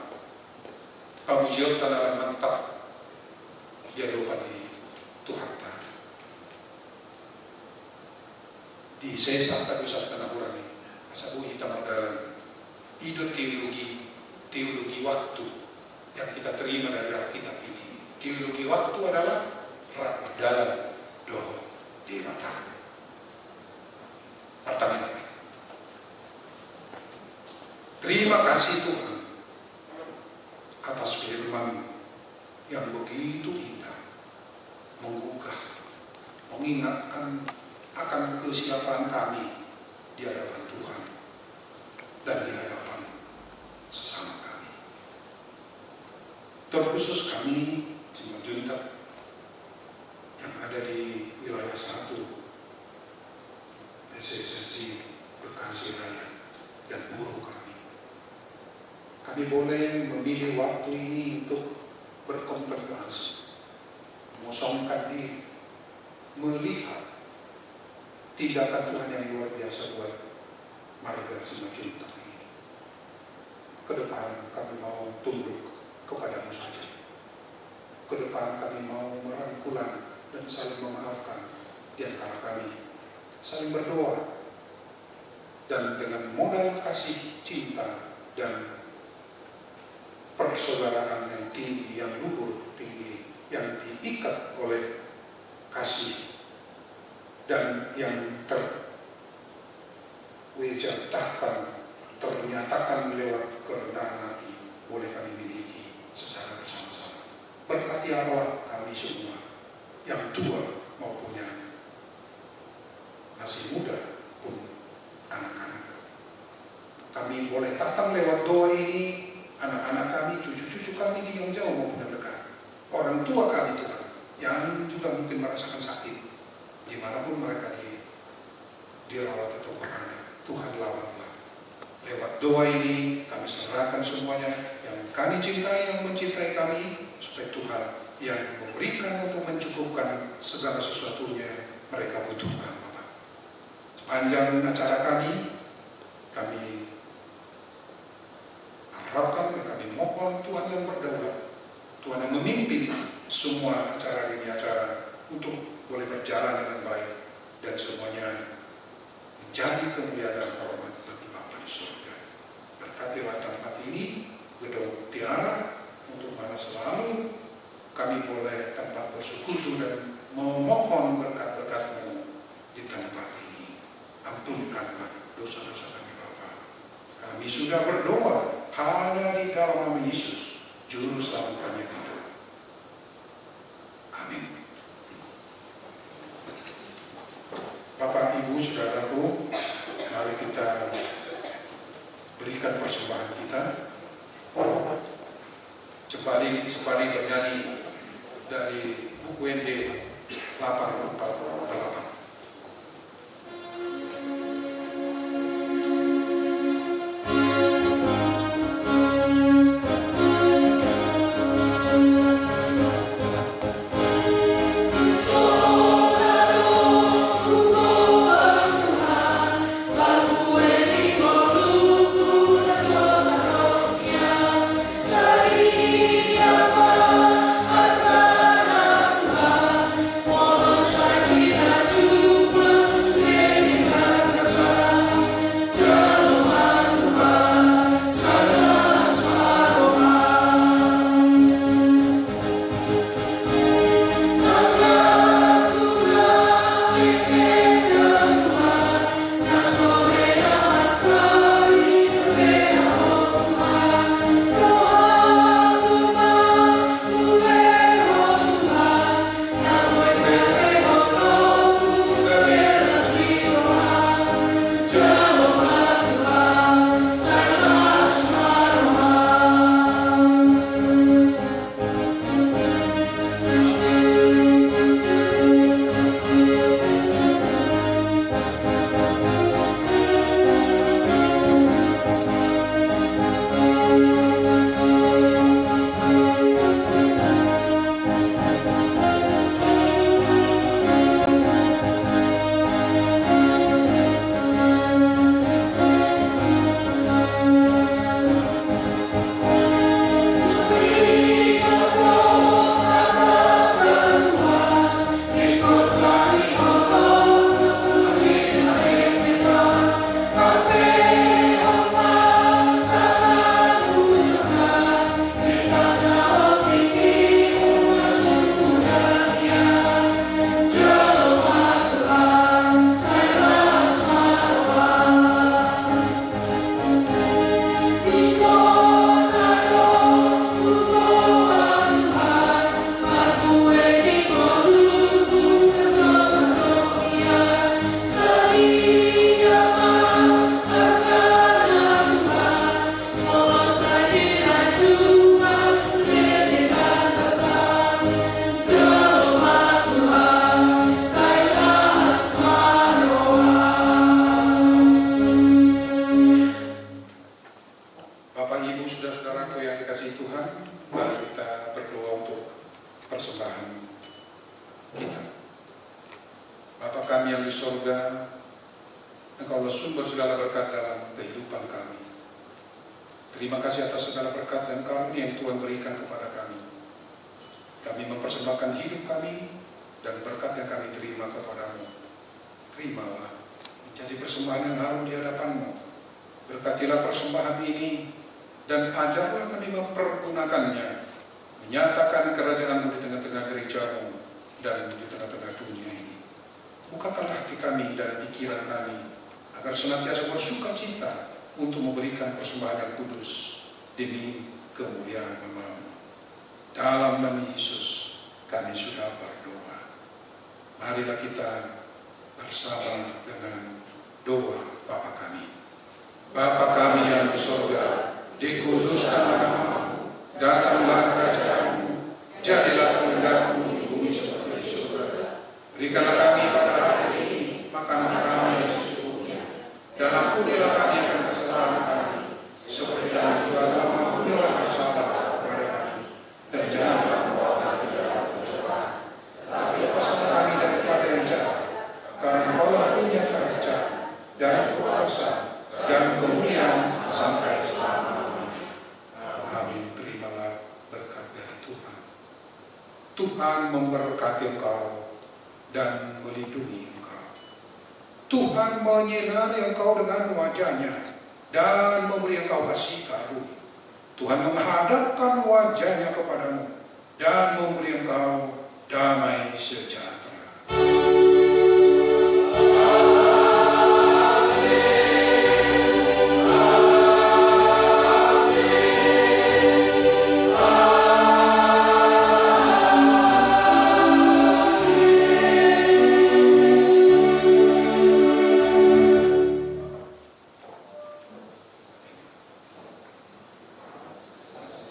Speaker 7: pamujian tanah mantap dia dapat di Tuhan di sesa tadusa tanah urani asabu kita berdalam ide teologi waktu yang kita terima dari Alkitab ini. Teologi waktu adalah Ramadan doh di mata. Pertama, terima kasih Tuhan atas firman yang begitu indah, menggugah, mengingatkan akan kesiapan kami di hadapan Tuhan dan di hadapan sesama kami. Terkhusus kami Junta yang ada di wilayah 1 SSSI Bekasi Raya dan buruh kami. Kami boleh memilih waktu ini untuk berkontemplasi, mengosongkan diri, melihat tindakan Tuhan yang luar biasa buat mereka semua Junta ini. Ke depan kami mau tunduk kepada-Mu saja. Ke depan kami mau merangkulan dan saling memaafkan di antara kami, saling berdoa, dan dengan modal kasih cinta dan persaudaraan yang tinggi, yang luhur tinggi, yang diikat oleh kasih dan yang ternyatakan lewat kerendahan hati boleh kami miliki secara bersama-sama. Berkati Allah kami semua, yang tua maupun yang masih muda pun anak-anak. Kami boleh datang lewat doa ini, anak-anak kami, cucu-cucu kami di yang jauh maupun yang dekat. Orang tua kami Tuhan, yang juga mungkin merasakan sakit, dimanapun mereka dirawat atau berada. Tuhan lawatlah. Lewat doa ini kami serahkan semuanya yang kami cintai, yang mencintai kami, supaya Tuhan yang memberikan untuk mencukupkan segala sesuatunya mereka butuhkan Bapak. Sepanjang acara kami harapkan, kami mohon Tuhan yang berdaulat, Tuhan yang memimpin semua acara ini untuk boleh berjalan dengan baik dan semuanya menjadi kemuliaan dan hormat bagi Bapa di surga. Berkatilah tempat ini, gedung tiara, untuk mana selalu kami boleh tempat bersekutu dan memohon berkat-berkat-Mu di tempat ini. Ampunkanlah dosa-dosa kami Bapa. Kami sudah berdoa hanya di dalam nama Yesus, Juru Selamat kami yang hidup. Amin. Bapak, Ibu, Saudaraku, mari kita berikan persembahan kita. Sembari bernyanyi dari buku ND 848.
Speaker 8: Saria,
Speaker 7: yang dikasihi Tuhan, mari kita berdoa untuk persembahan kita. Bapa kami yang di surga, Engkaulah sumber segala berkat dalam kehidupan kami. Terima kasih atas segala berkat dan karunia yang Tuhan berikan kepada kami. Kami mempersembahkan hidup kami dan berkat yang kami terima kepadamu. Terimalah menjadi persembahan yang harum di hadapan-Mu. Berkatilah persembahan ini dan ajarlah kami mempergunakannya, menyatakan kerajaan-Mu di tengah-tengah gereja-Mu dan di tengah-tengah dunia ini. Bukakanlah hati kami dan pikiran kami agar senantiasa bersuka cita untuk memberikan persembahan yang kudus demi kemuliaan nama-Mu. Dalam nama Yesus kami sudah berdoa. Marilah kita bersama dengan doa Bapa kami. Bapa kami yang di surga, dikuduskanlah nama-Mu, datanglah kerajaan-Mu, jadilah kehendak-Mu di bumi seperti di surga. Berikanlah kami pada hari ini makanan kami yang sesungguhnya, dan ampunilah kami akan kesalahan kami, seperti kami juga telah mengampunilah kesalahan kepada kami, dan janganlah membawa kami dalam pencobaan, tapi lepaskanlah kami daripada yang jahat, karena Engkaulah punya kerajaan dan kuasa dan kemuliaan sampai selama-lamanya. Amin. Terimalah berkat dari Tuhan. Tuhan memberkati engkau dan melindungi engkau. Tuhan menyinari engkau dengan wajah-Nya dan memberi engkau kasih karunia. Tuhan menghadapkan wajah-Nya kepadamu dan memberi engkau damai sejahtera.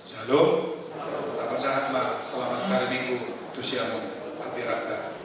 Speaker 7: Shalom. Apa sahabat, selamat hari Minggu. Tusiamu, Abirata.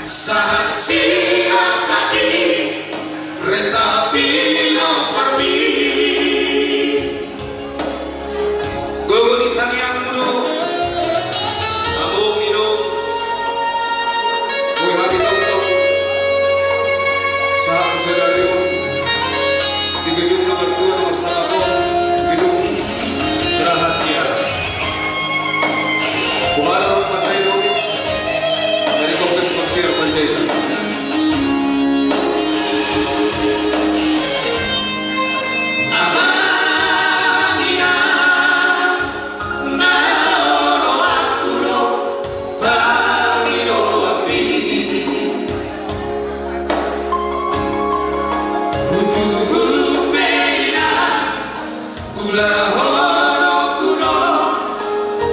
Speaker 8: Saat siap Lahoro kuno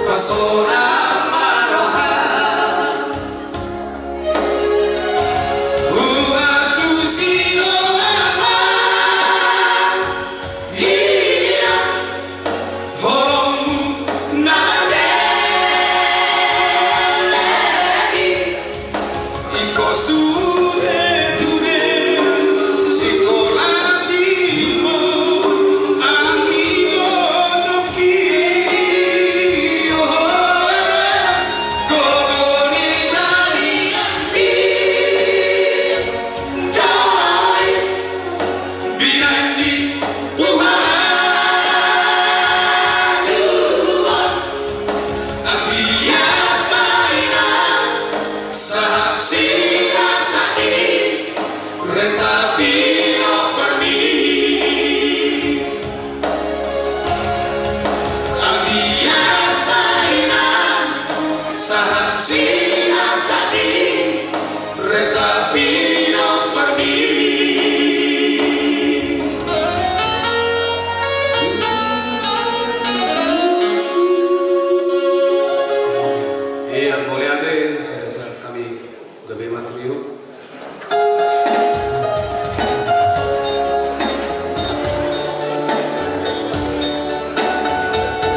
Speaker 8: pesona maroha Uatu sino ama Ira Holomu namandelegi Iko sune tune Sikolatimu Amigo toki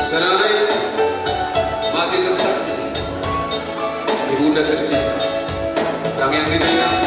Speaker 8: Senai masih tetap ibunda tercinta Kang yang ditinggal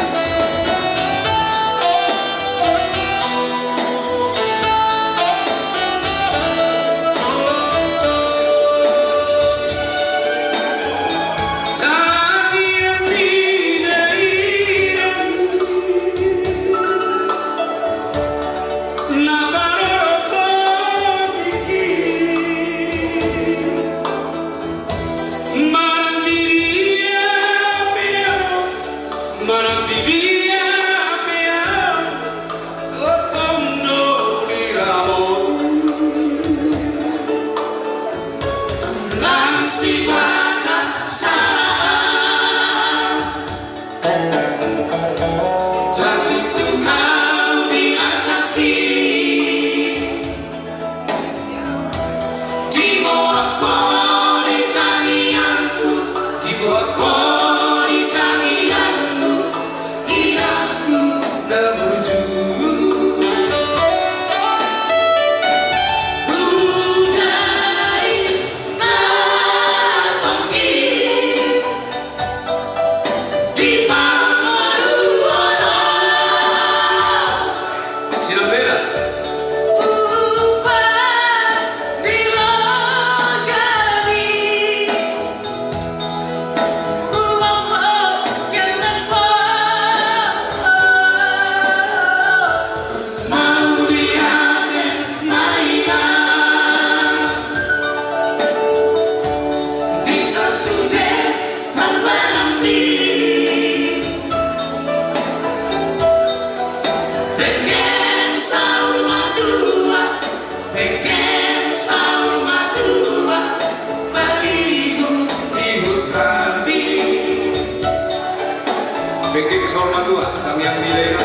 Speaker 8: Bengkek sorma tua, yang nilai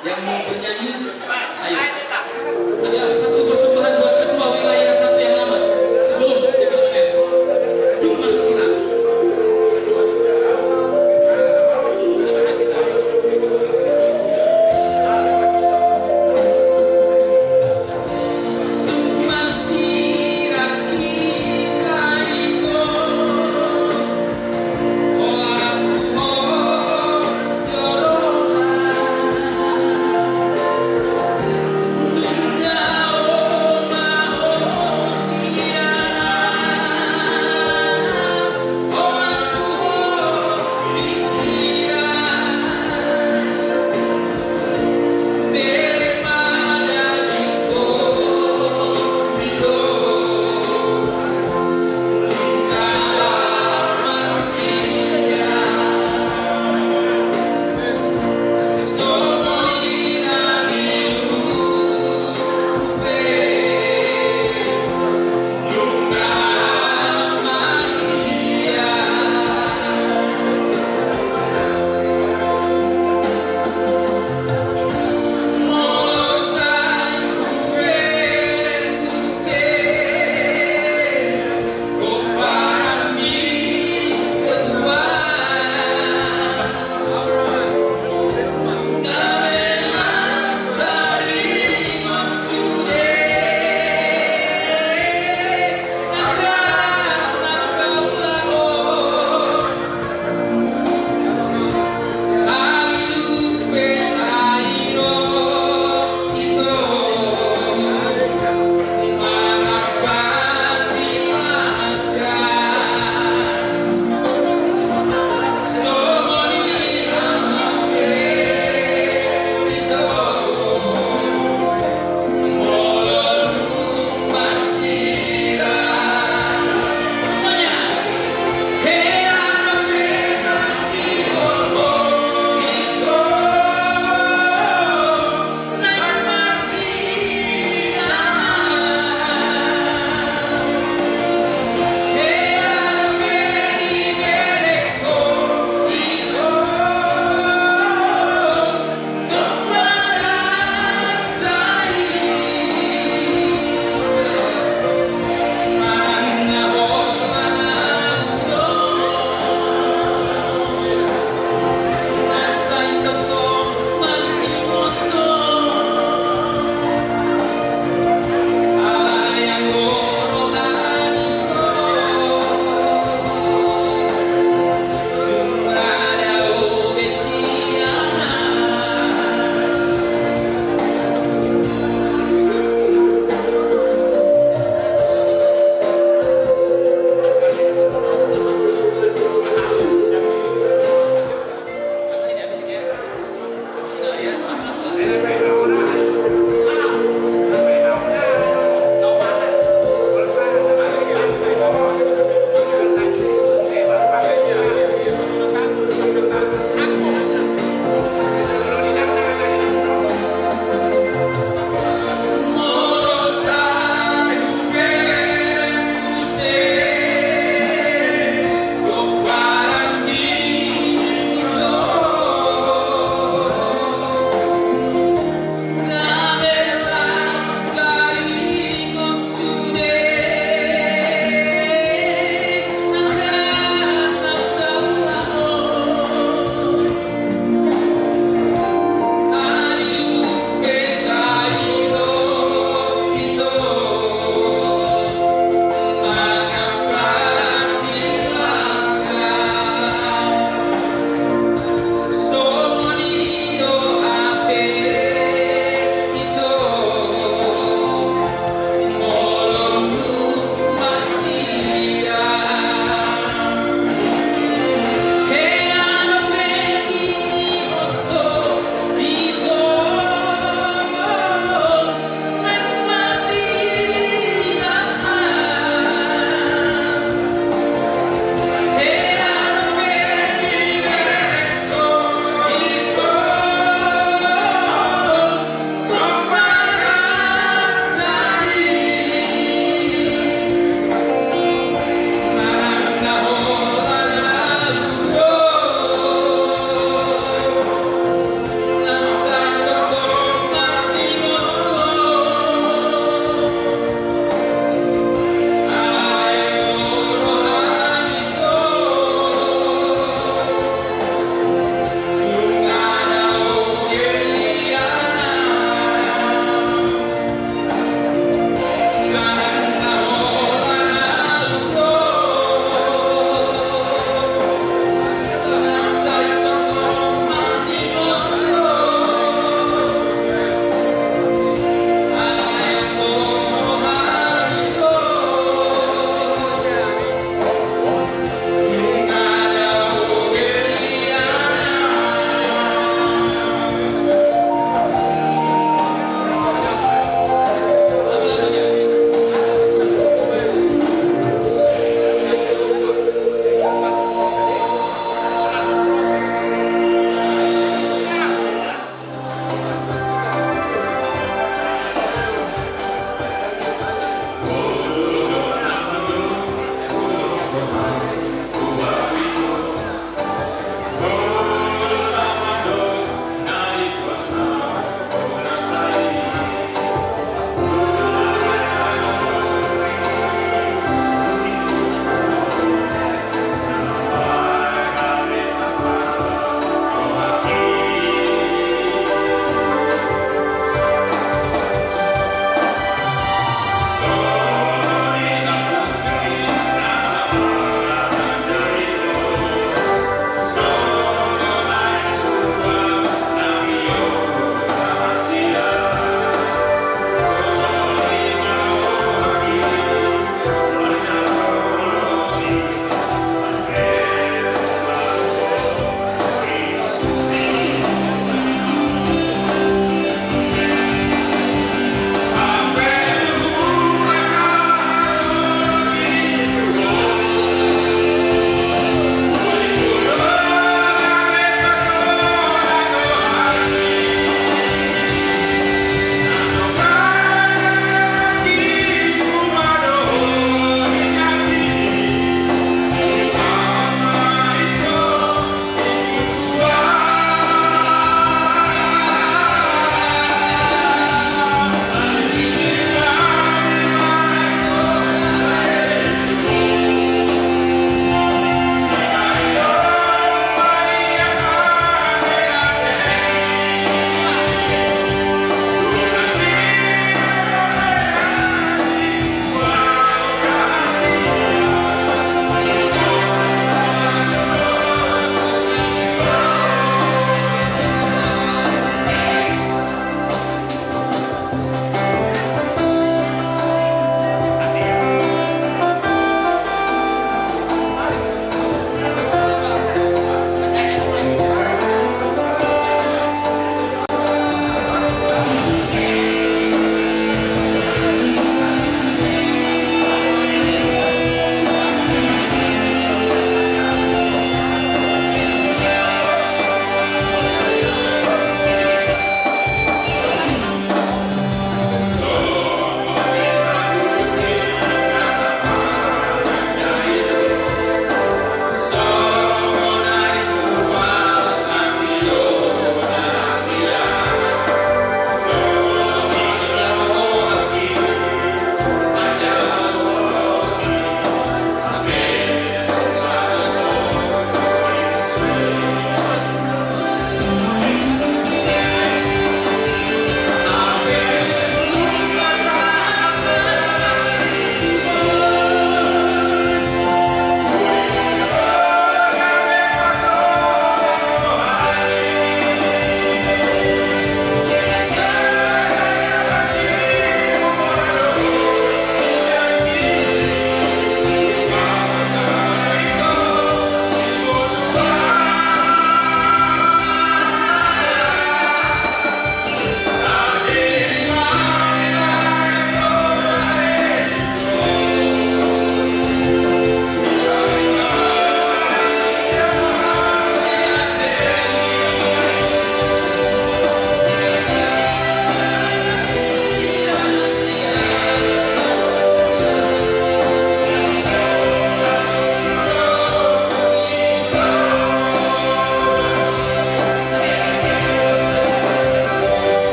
Speaker 9: yang mau bernyanyi, ayo. Ya, satu persembahan buat ketua wilayah 1 yang lama sebelum demisioner. Cuma siram.
Speaker 10: Dungdao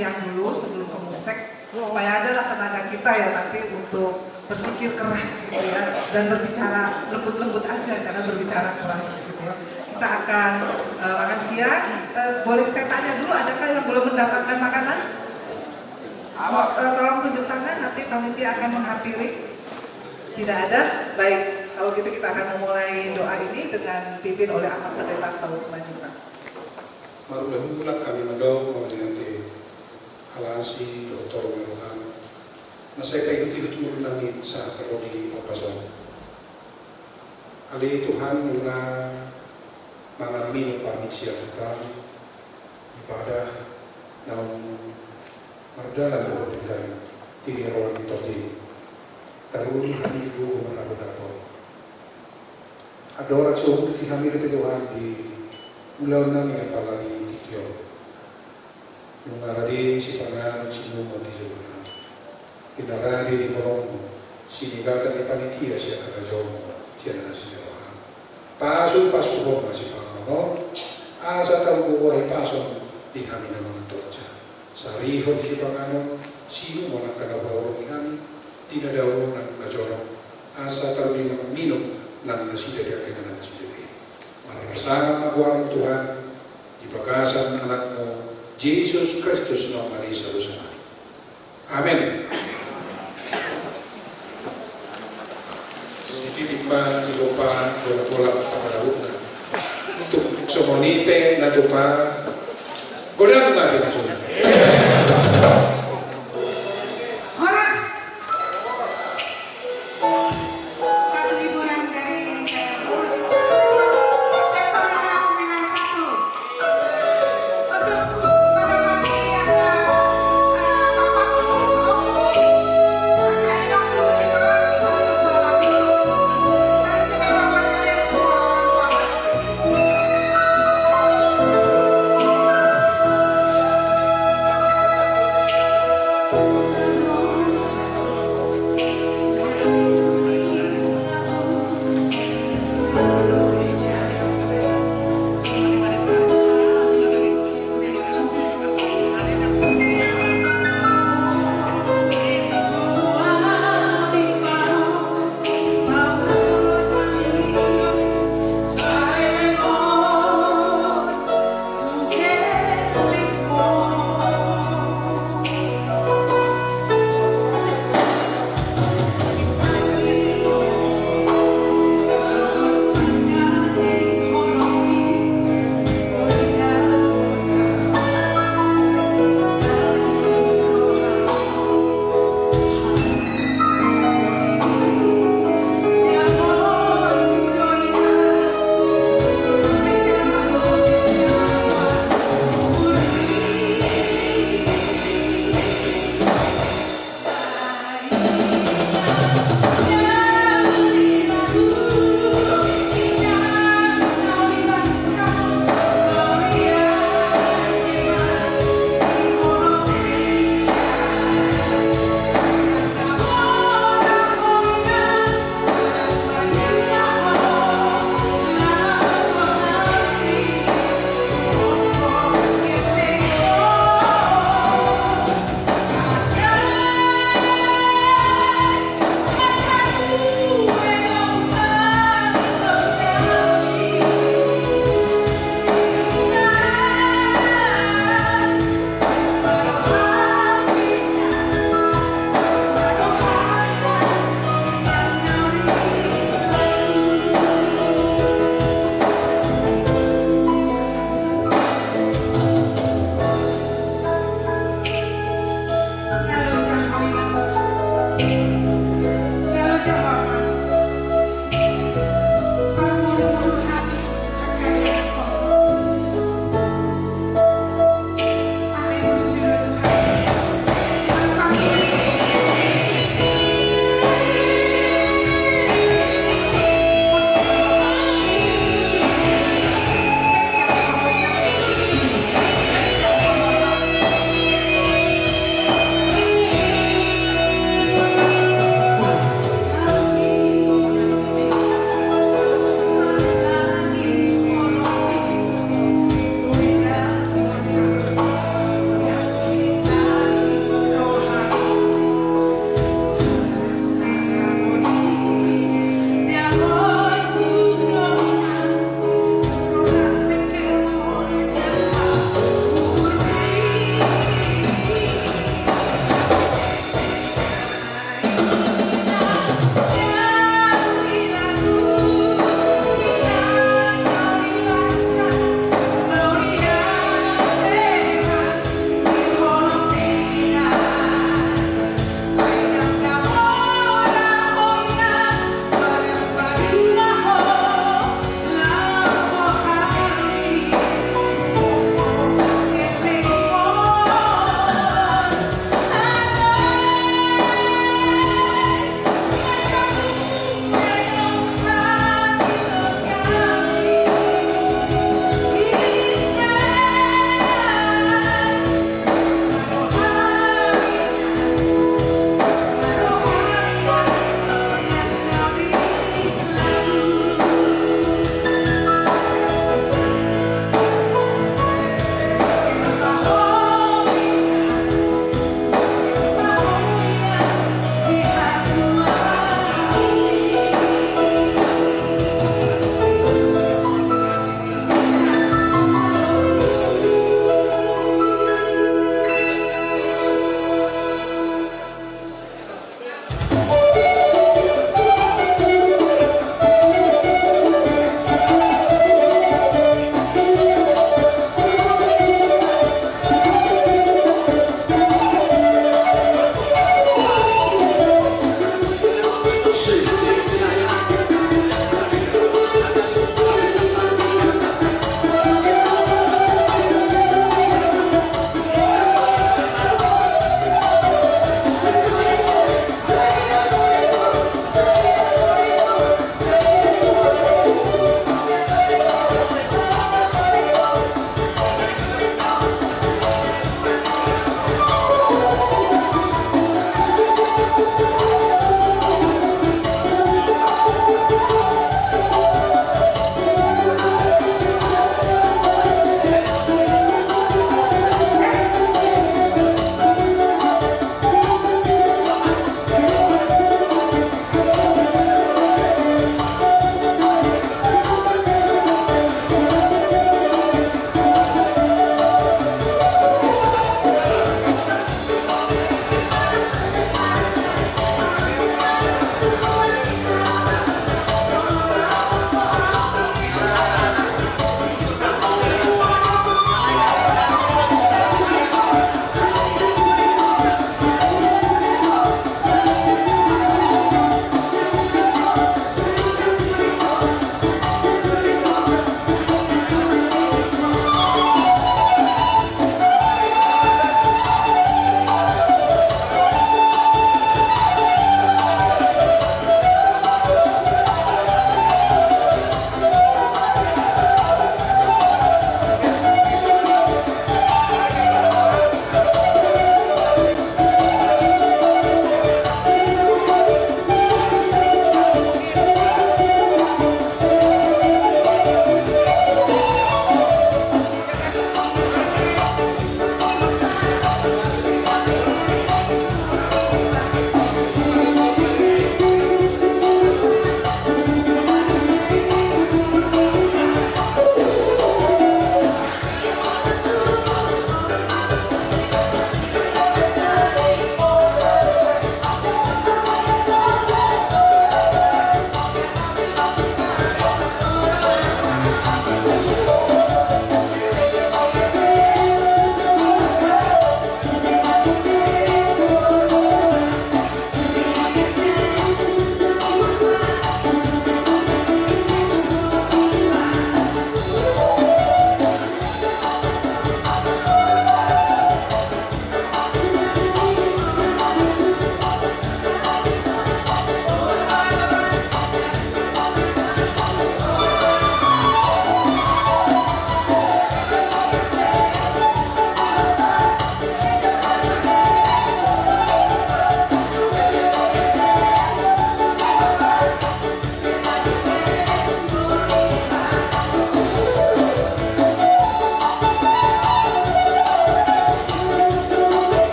Speaker 5: siang dulu sebelum ke musek supaya adalah tenaga kita ya nanti untuk berpikir keras gitu ya dan berbicara lembut-lembut aja karena berbicara keras gitu ya. Kita akan makan siang. Boleh saya tanya dulu, adakah yang belum mendapatkan makanan? Tolong tunjuk tangan, nanti panitia akan menghampiri. Tidak ada? Baik, kalau gitu kita akan memulai doa ini dengan dipimpin oleh Ahmad Pendeta Saud Simanjuntak.
Speaker 7: Marulah kami madong mengenai alasi Dr. Merohan. Na saya kayo tinutulong namin sa Karodi Opason. Ali Tuhan na mga minyo pamit siya kita ibadah ng mardalan ng pagkain tinirawan ito di karuni kami ko maradakoy. Adora so ti kami ito Tuhan di ulaw namin ang palagi tikyo. Yung aradi si pangan sinumon di Juna. Kinarali di Korong, sinigatan ni panitia siya karajaw siya na sinirahan. Pasok po si Panginoon, asa taong buhay pasok di kami ng mga totsa. Sa rihon si Panginoon, sino mo ng kanabawang ni kami, dinadaw ng najorong, asa taong di mga minong lang nasida di ang na nasida di. Marasangan mabuhan mo Tuhan, ipagasan ng anak mo, Jesus Christus na malisa sa amin. Amen. Pa si Dopa bola-bola pagkarawag na untuk sumonite na Dopa godang natin na sunod.
Speaker 5: Horas! Satu hiburan dari saya sektor wilayah 1 untuk pada pagi yang Bapak Guru Kainong dulu di satu bola pintu.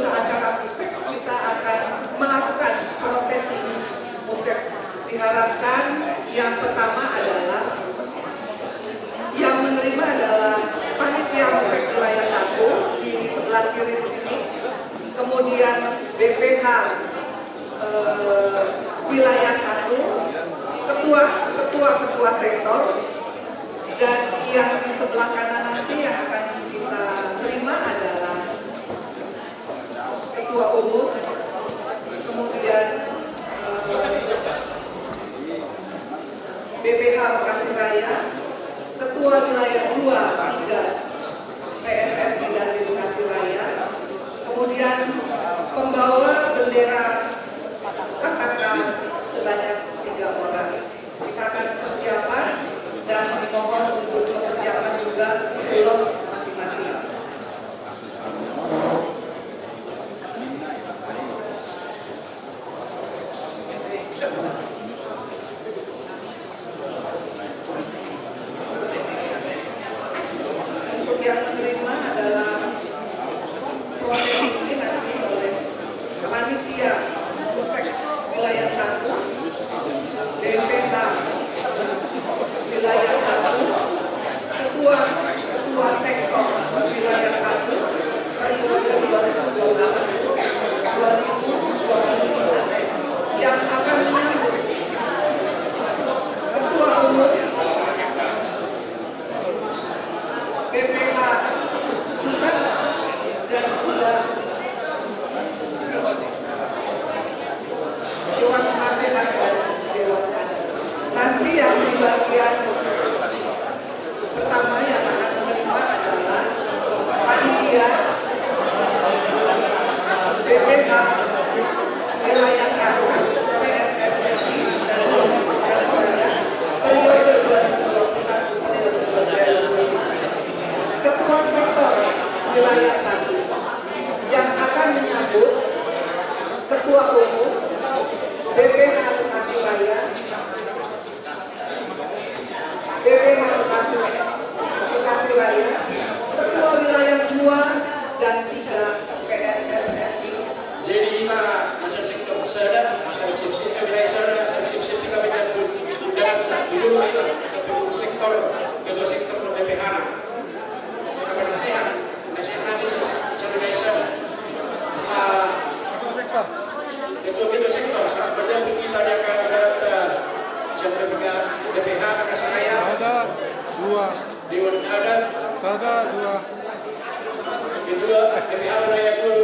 Speaker 5: ke acara musik, kita akan melakukan prosesi musik. Diharapkan yang pertama adalah yang menerima adalah panitia musik wilayah 1 di sebelah kiri di sini, kemudian BPH wilayah 1, ketua sektor, dan yang di sebelah kanan nanti yang akan kita terima adalah ketua umum, kemudian BPH Bekasi Raya, ketua wilayah 2, 3 PSSI dan Bekasi Raya, kemudian pembawa bendera KKK sebanyak 3 orang. Kita akan persiapan dan dimohon untuk mempersiapkan juga ulos masing-masing. Untuk yang menerima adalah prosesi ini nanti oleh panitia musik wilayah 1, BPH wilayah 1, ketua sektor wilayah 1 periode 2021-2025 yang akan menyambut ketua umum BPH pusat dan juga Dewan Penasehat dan Dewan Kader. Nanti yang di bagian pertama yang akan menerima adalah panitia BPH wilayah 1 PSSSI dan Bekasi Raya periode 2021-2025, ketua sektor wilayah 1 yang akan menyambut ketua umum BPH Bekasi Raya, BPH Bekasi Raya, ketua wilayah 2 dan 3 PSSSI.
Speaker 3: Jadi kita asal sektor sadar, asal sip-sip wilayah sadar, asal sip-sip kita menyambut undangan tak jujur kita sektor kedua sektor BPH kepada sehat nanti wilayah sadar asal kedua sektor syarat menyambut kita dia akan mendapat siapa BPH Bekasi Raya
Speaker 10: ada 2
Speaker 3: Dewan Kader
Speaker 10: ada 2
Speaker 3: kedua BPH wilayah 2